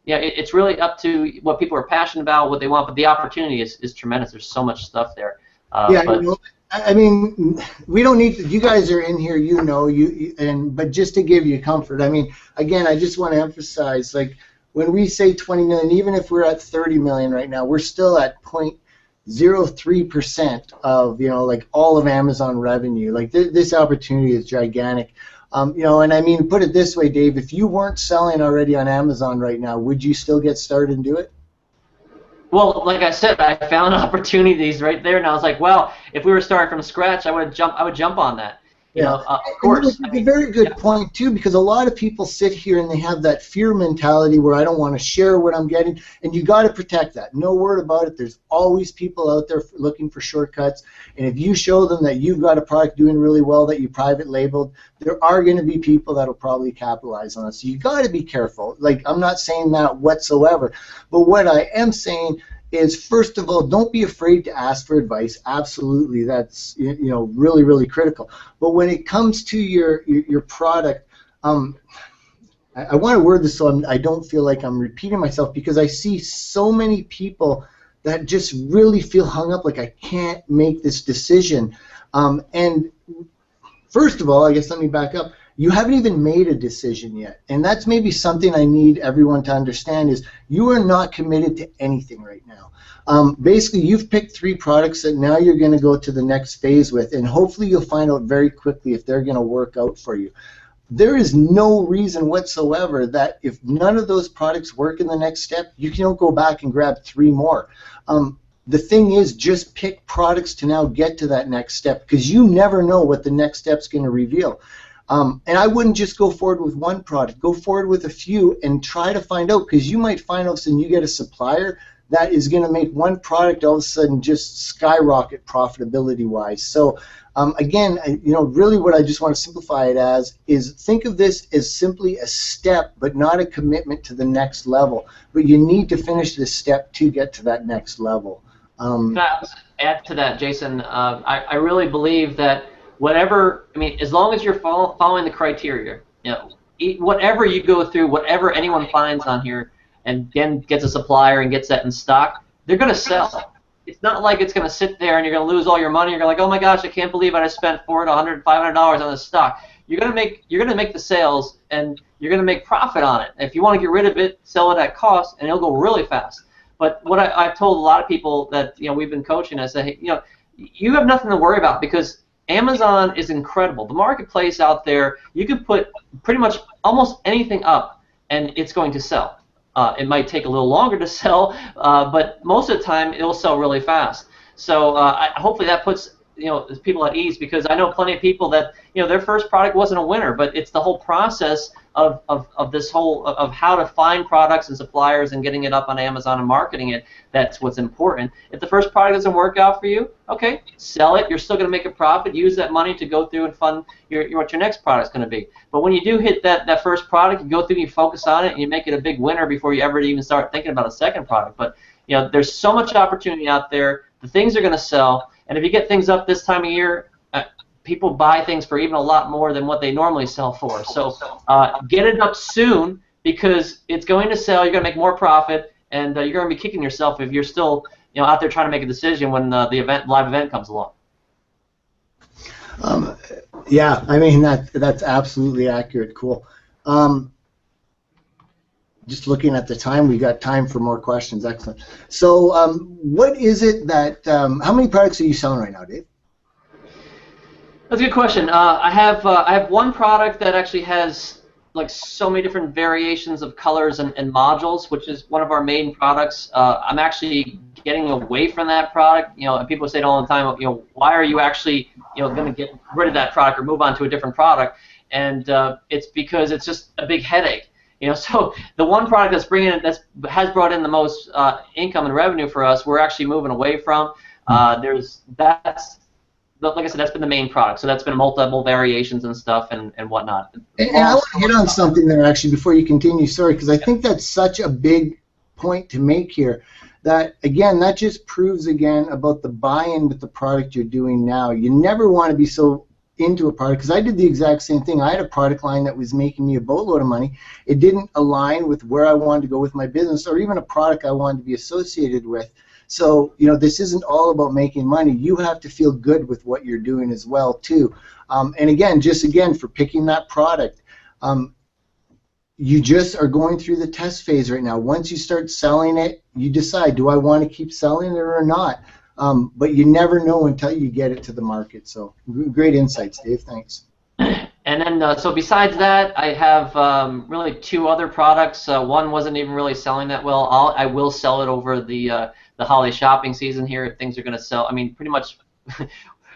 it's really up to what people are passionate about, what they want, but the opportunity is tremendous. There's so much stuff there. I mean, we don't need to, you guys are in here, but just to give you comfort, I mean, again, I just want to emphasize, like, when we say 20 million, even if we're at 30 million right now, we're still at 0.03% of, like all of Amazon revenue. Like, this opportunity is gigantic. And I mean, put it this way, Dave, if you weren't selling already on Amazon right now, would you still get started and do it? Well, like I said, I found opportunities right there, and I was like, well, if we were starting from scratch, I would jump on that. You Yeah. know, of course. It's a very good point too, because a lot of people sit here and they have that fear mentality where I don't want to share what I'm getting, and you got to protect that. No word about it. There's always people out there looking for shortcuts, and if you show them that you've got a product doing really well that you private labeled, there are going to be people that'll probably capitalize on it. So you got to be careful. Like, I'm not saying that whatsoever, but what I am saying is, first of all, don't be afraid to ask for advice. Absolutely, that's really, really critical. But when it comes to your product, I want to word this so I don't feel like I'm repeating myself, because I see so many people that just really feel hung up, like I can't make this decision. And first of all, I guess let me back up. You haven't even made a decision yet, and that's maybe something I need everyone to understand, is you are not committed to anything right now. Basically, you've picked 3 products that now you're going to go to the next phase with, and hopefully you'll find out very quickly if they're going to work out for you. There is no reason whatsoever that if none of those products work in the next step, you can't go back and grab 3 more. The thing is, just pick products to now get to that next step, because you never know what the next step's going to reveal. And I wouldn't just go forward with one product. Go forward with a few and try to find out, because you might find out and you get a supplier that is going to make one product all of a sudden just skyrocket profitability-wise. So again, really what I just want to simplify it as is, think of this as simply a step, but not a commitment to the next level. But you need to finish this step to get to that next level. Can I add to that, Jason? I really believe that whatever, as long as you're following the criteria, whatever you go through, whatever anyone finds on here, and then gets a supplier and gets that in stock, they're going to sell. It's not like it's going to sit there and you're going to lose all your money. You're going to like, oh my gosh, I can't believe I just spent $400, $100, $500 on this stock. You're going to make the sales, and you're going to make profit on it. If you want to get rid of it, sell it at cost, and it'll go really fast. But what I've told a lot of people that we've been coaching, I say, hey, you have nothing to worry about, because Amazon is incredible. The marketplace out there, you can put pretty much almost anything up, and it's going to sell. It might take a little longer to sell, but most of the time it'll sell really fast. So hopefully that puts people at ease, because I know plenty of people that their first product wasn't a winner, but it's the whole process of this whole of how to find products and suppliers and getting it up on Amazon and marketing it. That's what's important. If the first product doesn't work out for you, okay, sell it. You're still going to make a profit. Use that money to go through and fund what your next product's going to be. But when you do hit that first product, you go through, you focus on it, and you make it a big winner before you ever even start thinking about a second product. But there's so much opportunity out there. The things are going to sell, and if you get things up this time of year, people buy things for even a lot more than what they normally sell for. So get it up soon, because it's going to sell. You're going to make more profit, and you're going to be kicking yourself if you're still out there trying to make a decision when the live event comes along. Yeah, that's absolutely accurate. Cool. Just looking at the time, we got time for more questions. Excellent. So what is it that, how many products are you selling right now, Dave? That's a good question. I have one product that actually has like so many different variations of colors and modules, which is one of our main products. I'm actually getting away from that product. And people say it all the time. Why are you actually going to get rid of that product or move on to a different product? And it's because it's just a big headache. So the one product has brought in the most income and revenue for us, we're actually moving away from. Like I said, that's been the main product. So that's been multiple variations and stuff and whatnot. And I want to hit on something there, actually, before you continue. Sorry, because I think that's such a big point to make here. That, again, that just proves, again, about the buy-in with the product you're doing now. You never want to be so into a product, because I did the exact same thing. I had a product line that was making me a boatload of money. It didn't align with where I wanted to go with my business, or even a product I wanted to be associated with. So, this isn't all about making money. You have to feel good with what you're doing as well, too. And again, for picking that product, you just are going through the test phase right now. Once you start selling it, you decide, do I want to keep selling it or not? But you never know until you get it to the market. So great insights, Dave. Thanks. And then, so besides that, I have really 2 other products. One wasn't even really selling that well. I will sell it over the holiday shopping season here. Things are going to sell. Pretty much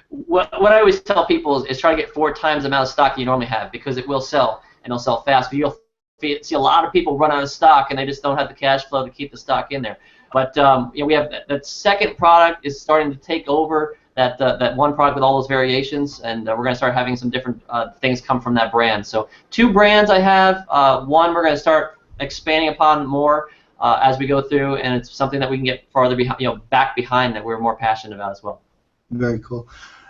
what I always tell people is try to get 4 times the amount of stock you normally have, because it will sell, and it'll sell fast. But you'll see a lot of people run out of stock, and they just don't have the cash flow to keep the stock in there. But we have that second product is starting to take over that one product with all those variations, and we're going to start having some different things come from that brand. So 2 brands I have. One we're going to start expanding upon more as we go through, and it's something that we can get farther behind, back behind, that we're more passionate about as well. Very cool.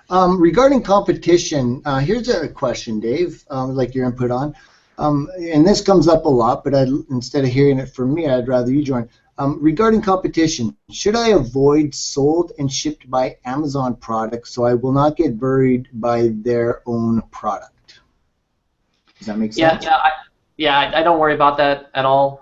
Regarding competition, here's a question, Dave. I'd like your input on. And this comes up a lot, but instead of hearing it from me, I'd rather you join. Regarding competition, should I avoid sold and shipped by Amazon products so I will not get buried by their own product? Does that make sense? I don't worry about that at all.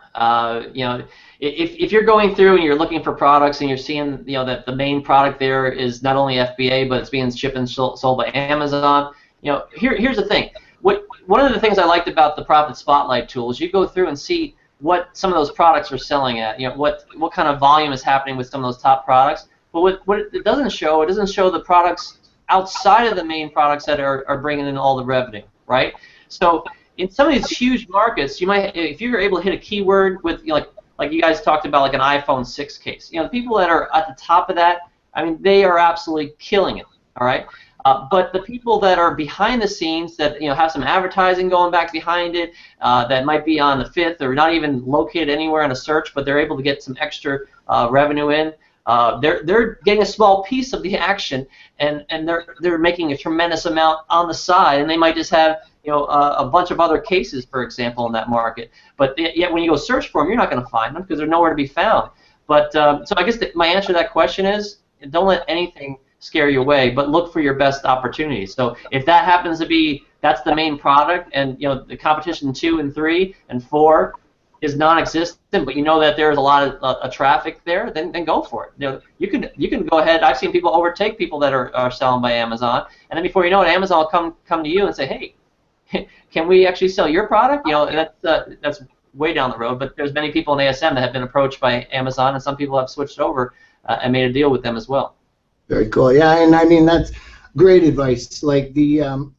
If you're going through and you're looking for products and you're seeing that the main product there is not only FBA but it's being shipped and sold by Amazon, here's the thing. One of the things I liked about the Profit Spotlight tool is you go through and see what some of those products are selling at. What kind of volume is happening with some of those top products. But what it doesn't show the products outside of the main products that are bringing in all the revenue, right? So in some of these huge markets, you might, if you're able to hit a keyword with like you guys talked about, like an iPhone 6 case. The people that are at the top of that, I mean, they are absolutely killing it. All right. But the people that are behind the scenes that have some advertising going back behind it, that might be on the 5th or not even located anywhere in a search, but they're able to get some extra revenue in. They're getting a small piece of the action, and they're making a tremendous amount on the side, and they might just have a bunch of other cases, for example, in that market. But yet when you go search for them, you're not going to find them because they're nowhere to be found. But so I guess my answer to that question is don't let anything scare you away, but look for your best opportunities. So if that happens to be that's the main product, and the competition 2 and 3 and 4 is non-existent, but that there's a lot of traffic there, then go for it. You can go ahead. I've seen people overtake people that are selling by Amazon, and then before you know it, Amazon will come to you and say, hey, can we actually sell your product? That's way down the road, but there's many people in ASM that have been approached by Amazon, and some people have switched over and made a deal with them as well. Very cool. Yeah, and I mean that's great advice. Like the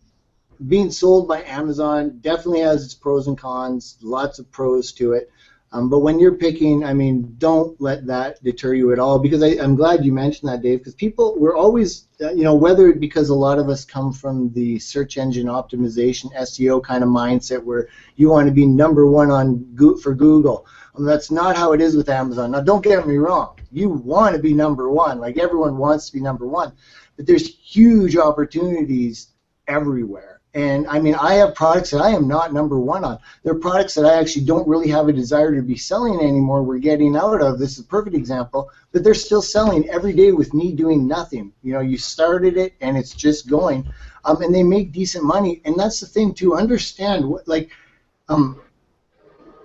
being sold by Amazon definitely has its pros and cons. Lots of pros to it. But when you're picking, I mean, don't let that deter you at all. Because I'm glad you mentioned that, Dave. Because we're always, whether because a lot of us come from the search engine optimization SEO kind of mindset where you want to be #1 for Google. That's not how it is with Amazon. Now, don't get me wrong. You want to be #1. Like everyone wants to be #1. But there's huge opportunities everywhere. And I mean, I have products that I am not #1 on. They're products that I actually don't really have a desire to be selling anymore. We're getting out of. This is a perfect example. But they're still selling every day with me doing nothing. You started it and it's just going. And they make decent money. And that's the thing to understand.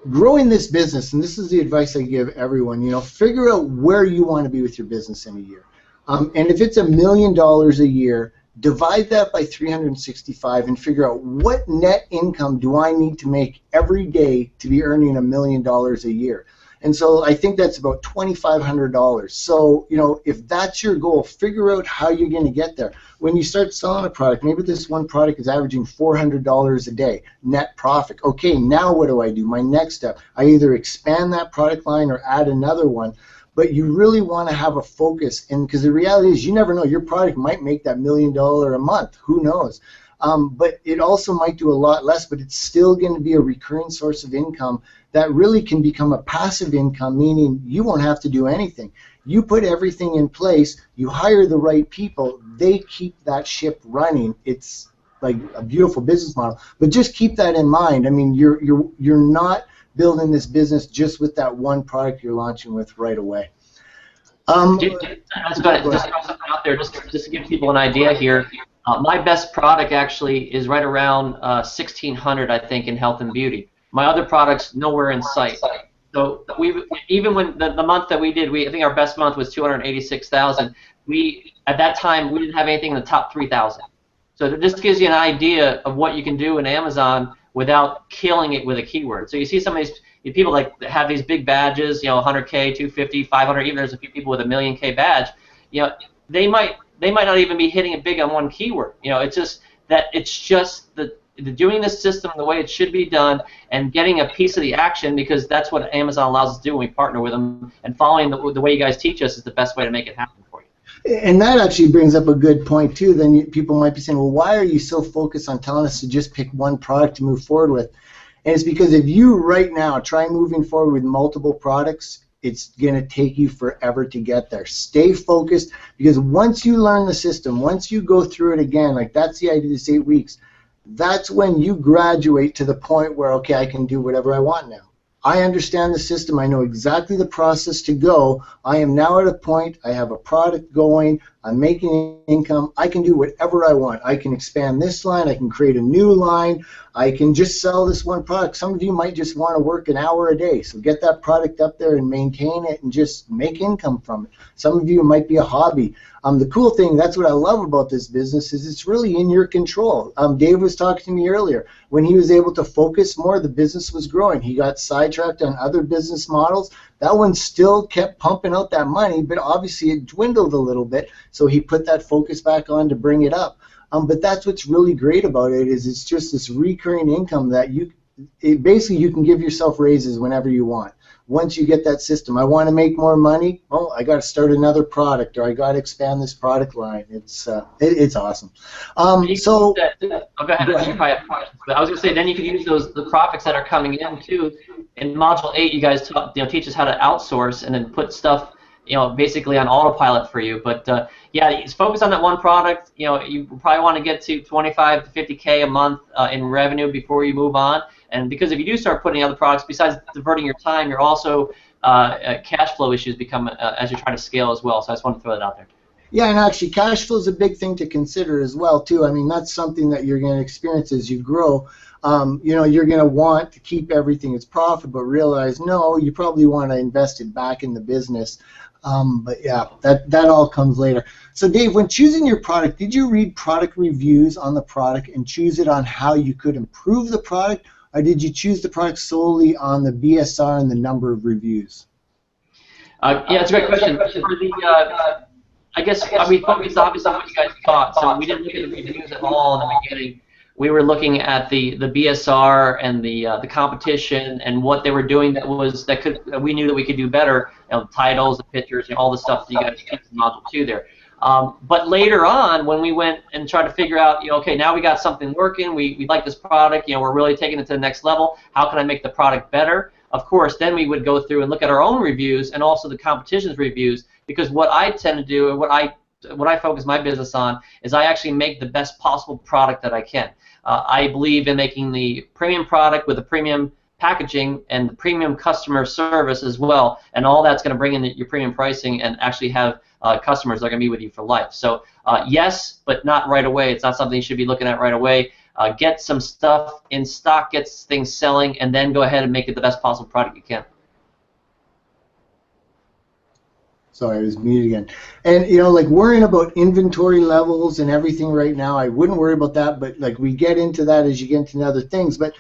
Growing this business, and this is the advice I give everyone, figure out where you want to be with your business in a year. And if it's $1 million a year, divide that by 365 and figure out what net income do I need to make every day to be earning $1 million a year. And so I think that's about $2,500. So, if that's your goal, figure out how you're going to get there. When you start selling a product, maybe this one product is averaging $400 a day, net profit. Okay, now what do? My next step, I either expand that product line or add another one. But you really want to have a focus, and because the reality is you never know. Your product might make that $1 million a month. Who knows? But it also might do a lot less, but it's still going to be a recurring source of income that really can become a passive income, meaning you won't have to do anything. You put everything in place, you hire the right people, they keep that ship running. It's like a beautiful business model. But just keep that in mind. I mean, you're not building this business just with that one product you're launching with right away. Just throw something out there just to give people an idea here. My best product actually is right around 1,600, I think, in health and beauty. My other products nowhere in sight. So even when the month that we did, I think our best month was 286,000. At that time we didn't have anything in the top 3,000. So that just gives you an idea of what you can do in Amazon without killing it with a keyword. So you see some of these people like have these big badges, 100K, 250, 500. Even there's a few people with a 1,000,000K badge. They they might not even be hitting it big on one keyword. It's just that the doing the system the way it should be done and getting a piece of the action, because that's what Amazon allows us to do when we partner with them, and following the way you guys teach us is the best way to make it happen for you. And that actually brings up a good point too. Then people might be saying, well, why are you so focused on telling us to just pick one product to move forward with? And it's because if you right now try moving forward with multiple products, it's going to take you forever to get there. Stay focused, because once you learn the system, once you go through it again, like that's the idea of this 8 weeks, that's when you graduate to the point where, okay, I can do whatever I want now. I understand the system. I know exactly the process to go. I am now at a point, I have a product going, I'm making income. I can do whatever I want. I can expand this line. I can create a new line. I can just sell this one product. Some of you might just want to work an hour a day. So get that product up there and maintain it and just make income from it. Some of you it might be a hobby. The cool thing, that's what I love about this business, is it's really in your control. Dave was talking to me earlier. When he was able to focus more, the business was growing. He got sidetracked on other business models. That one still kept pumping out that money, but obviously it dwindled a little bit, so he put that focus back on to bring it up. But that's what's really great about it, is it's just this recurring income that basically you can give yourself raises whenever you want. Once you get that system, I want to make more money, well, I got to start another product, or I got to expand this product line. It's awesome. Go ahead. I was going to say, then you can use the profits that are coming in too. In Module 8, you guys teach us how to outsource and then put stuff basically on autopilot for you. But yeah, focus on that one product. You probably want to get to 25 to 50K a month in revenue before you move on. And because if you do start putting other products, besides diverting your time, you're also cash flow issues become as you're trying to scale as well. So I just want to throw that out there. Yeah, and actually cash flow is a big thing to consider as well too. I mean, that's something that you're going to experience as you grow. You're going to want to keep everything as profit, but realize, no, you probably want to invest it back in the business. But yeah, that all comes later. So Dave, when choosing your product, did you read product reviews on the product and choose it on how you could improve the product, or did you choose the product solely on the BSR and the number of reviews? Yeah, it's a great question. For the, I guess we focused obviously on what you guys thought, so we didn't look at the reviews at all in the beginning. We were looking at the BSR and the competition and what they were doing that we knew that we could do better. The titles, the pictures, all the stuff that you guys teach in Module 2 there. But later on, when we went and tried to figure out, okay, now we got something working. We like this product. We're really taking it to the next level. How can I make the product better? Of course, then we would go through and look at our own reviews and also the competition's reviews, because what I tend to do and what I focus my business on is I actually make the best possible product that I can. I believe in making the premium product with the premium packaging and the premium customer service as well, and all that's going to bring in your premium pricing and actually have customers that are going to be with you for life. So yes, but not right away. It's not something you should be looking at right away. Get some stuff in stock, get things selling, and then go ahead and make it the best possible product you can. Sorry, I was muted again. And like worrying about inventory levels and everything right now, I wouldn't worry about that. But like we get into that as you get into other things. But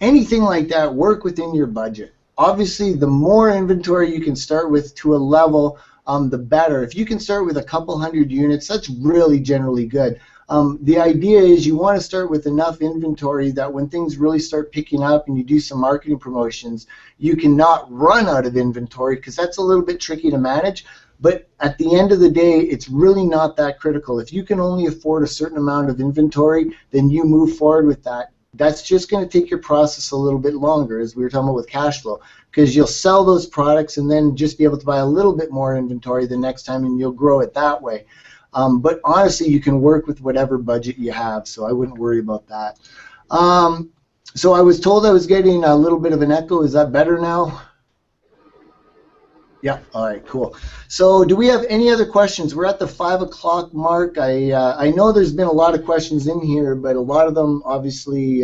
anything like that, work within your budget. Obviously, the more inventory you can start with to a level, the better. If you can start with a couple hundred units, that's really generally good. The idea is you want to start with enough inventory that when things really start picking up and you do some marketing promotions, you cannot run out of inventory, because that's a little bit tricky to manage. But at the end of the day, it's really not that critical. If you can only afford a certain amount of inventory, then you move forward with that. That's just going to take your process a little bit longer, as we were talking about with cash flow, because you'll sell those products and then just be able to buy a little bit more inventory the next time, and you'll grow it that way. But honestly, you can work with whatever budget you have, so I wouldn't worry about that. So I was told I was getting a little bit of an echo. Is that better now? Yeah, all right, cool. So do we have any other questions? We're at the 5 o'clock mark. I know there's been a lot of questions in here, but a lot of them, obviously,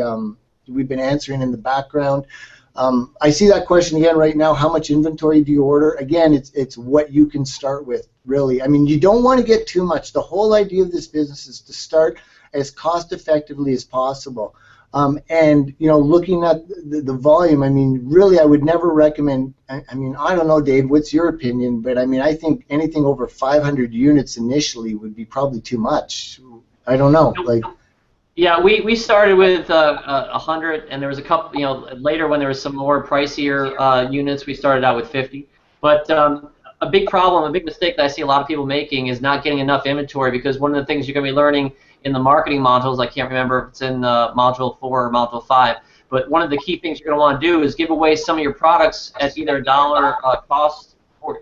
we've been answering in the background. I see that question again right now. How much inventory do you order? Again, it's what you can start with, really. I mean, you don't want to get too much. The whole idea of this business is to start as cost effectively as possible. And looking at the volume, I mean, really, I would never recommend. I mean, I don't know, Dave. What's your opinion? But I mean, I think anything over 500 units initially would be probably too much. I don't know. Like, yeah, we started with 100, and there was a couple. Later when there was some more pricier units, we started out with 50. But a big problem, a big mistake that I see a lot of people making is not getting enough inventory, because one of the things you're going to be learning in the marketing modules, I can't remember if it's in module 4 or module 5, but one of the key things you're going to want to do is give away some of your products at either $1 cost, or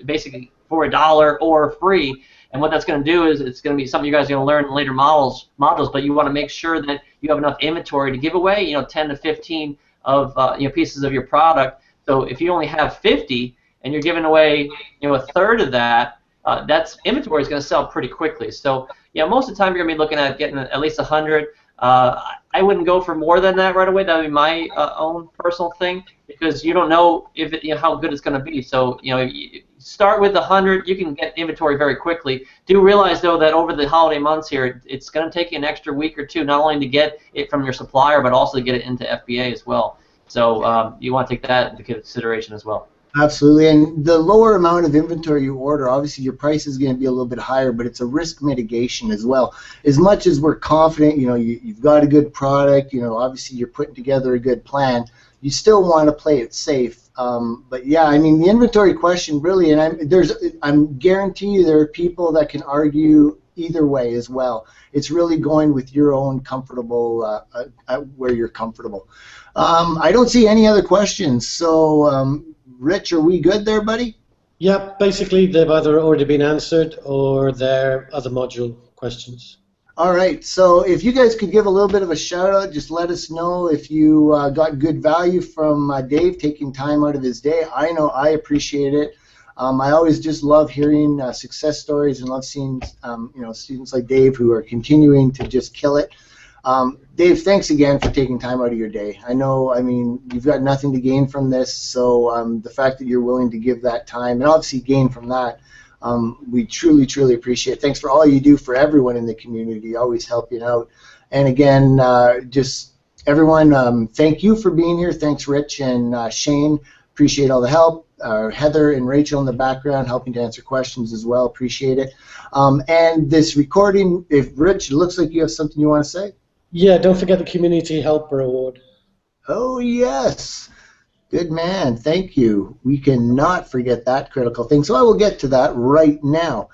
basically for $1 or free. And what that's going to do is it's going to be something you guys are going to learn in later modules, but you want to make sure that you have enough inventory to give away, 10 to 15 of pieces of your product. So if you only have 50 and you're giving away a third of that, that's inventory is going to sell pretty quickly. So most of the time you're going to be looking at getting at least 100. I wouldn't go for more than that right away. That would be my own personal thing, because you don't know if how good it's going to be. So you start with 100. You can get inventory very quickly. Do realize though that over the holiday months here, it's going to take you an extra week or two, not only to get it from your supplier, but also to get it into FBA as well. So you want to take that into consideration as well. Absolutely, and the lower amount of inventory you order, obviously your price is going to be a little bit higher, but it's a risk mitigation as well. As much as we're confident, you've got a good product, obviously you're putting together a good plan, you still want to play it safe. But yeah, I mean, the inventory question really, and I'm guarantee you there are people that can argue either way as well. It's really going with your own comfortable, where you're comfortable. I don't see any other questions, so Rich, are we good there, buddy? Yeah, basically they've either already been answered or they're other module questions. All right, so if you guys could give a little bit of a shout out, just let us know if you got good value from Dave taking time out of his day. I know I appreciate it. I always just love hearing success stories and love seeing students like Dave who are continuing to just kill it. Dave, thanks again for taking time out of your day. I know, I mean, you've got nothing to gain from this, so the fact that you're willing to give that time and obviously gain from that, we truly, truly appreciate it. Thanks for all you do for everyone in the community, always helping out. And again, just everyone, thank you for being here. Thanks, Rich and Shane. Appreciate all the help. Heather and Rachel in the background helping to answer questions as well. Appreciate it. And this recording, if Rich, it looks like you have something you want to say. Yeah, don't forget the Community Helper Award. Oh, yes. Good man. Thank you. We cannot forget that critical thing. So I will get to that right now.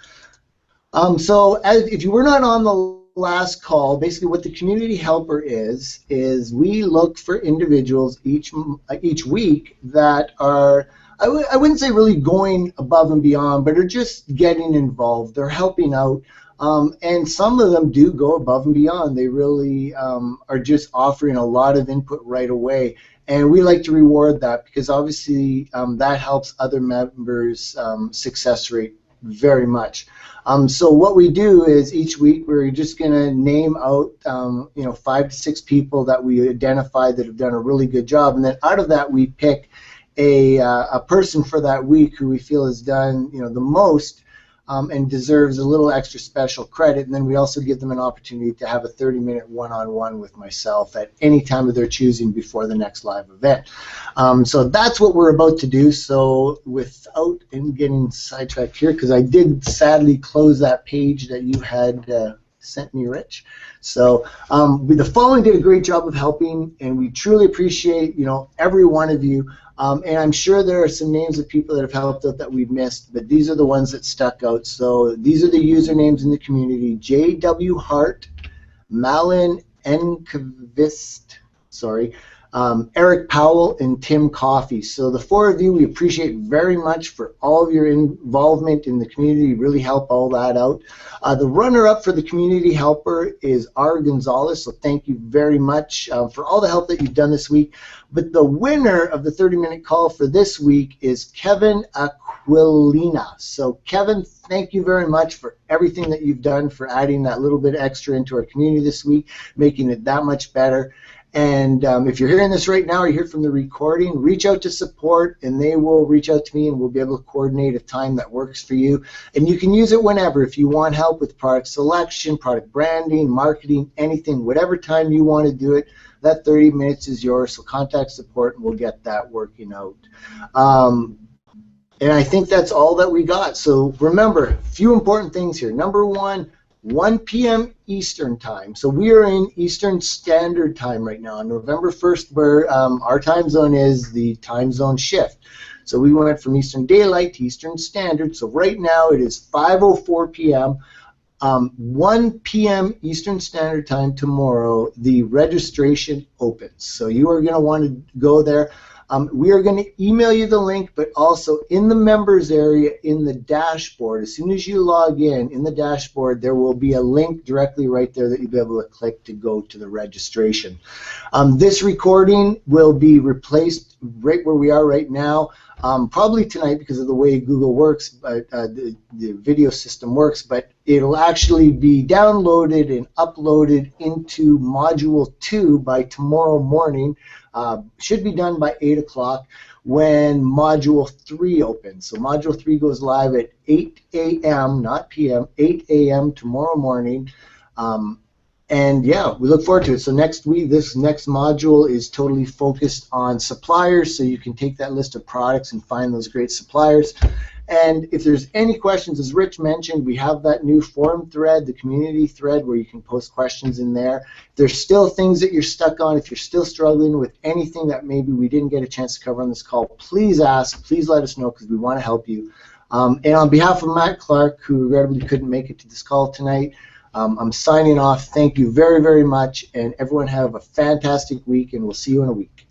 So if you were not on the last call, basically what the Community Helper is we look for individuals each week that are, I wouldn't say really going above and beyond, but are just getting involved. They're helping out. And some of them do go above and beyond. They really are just offering a lot of input right away. And we like to reward that because obviously that helps other members' success rate very much. So what we do is each week we're just going to name out 5 to 6 people that we identify that have done a really good job. And then out of that we pick a person for that week who we feel has done the most and deserves a little extra special credit, and then we also give them an opportunity to have a 30-minute one-on-one with myself at any time of their choosing before the next live event. So that's what we're about to do. So without getting sidetracked here, because I did sadly close that page that you had sent me, Rich. So the following did a great job of helping, and we truly appreciate every one of you. And I'm sure there are some names of people that have helped out that we've missed, but these are the ones that stuck out. So these are the usernames in the community: J.W. Hart, Malin Enkvist, Eric Powell, and Tim Coffey. So the 4 of you, we appreciate very much for all of your involvement in the community. You really help all that out. The runner-up for the Community Helper is R. Gonzalez, so thank you very much for all the help that you've done this week. But the winner of the 30-minute call for this week is Kevin Aquilina. So Kevin, thank you very much for everything that you've done, for adding that little bit extra into our community this week, making it that much better. And if you're hearing this right now or you hear from the recording, reach out to support and they will reach out to me and we'll be able to coordinate a time that works for you. And you can use it whenever. If you want help with product selection, product branding, marketing, anything, whatever time you want to do it, that 30 minutes is yours. So contact support and we'll get that working out. And I think that's all that we got. So remember, a few important things here. Number one, 1 p.m. Eastern time. So we are in Eastern Standard Time right now. On November 1st, where our time zone is the time zone shift. So we went from Eastern Daylight to Eastern Standard. So right now it is 5:04 p.m. 1 p.m. Eastern Standard Time tomorrow, the registration opens. So you are going to want to go there. We are going to email you the link, but also in the members area in the dashboard, as soon as you log in the dashboard, there will be a link directly right there that you'll be able to click to go to the registration. This recording will be replaced right where we are right now, probably tonight because of the way Google works, the video system works, but it'll actually be downloaded and uploaded into Module 2 by tomorrow morning. Should be done by 8 o'clock when Module 3 opens. So Module 3 goes live at 8 a.m., not p.m., 8 a.m. tomorrow morning. And yeah, we look forward to it. So next week, this next module is totally focused on suppliers, so you can take that list of products and find those great suppliers. And if there's any questions, as Rich mentioned, we have that new forum thread, the community thread, where you can post questions in there. If there's still things that you're stuck on, if you're still struggling with anything that maybe we didn't get a chance to cover on this call, please ask, please let us know, because we want to help you. And on behalf of Matt Clark, who regrettably couldn't make it to this call tonight, I'm signing off. Thank you very, very much, and everyone have a fantastic week, and we'll see you in a week.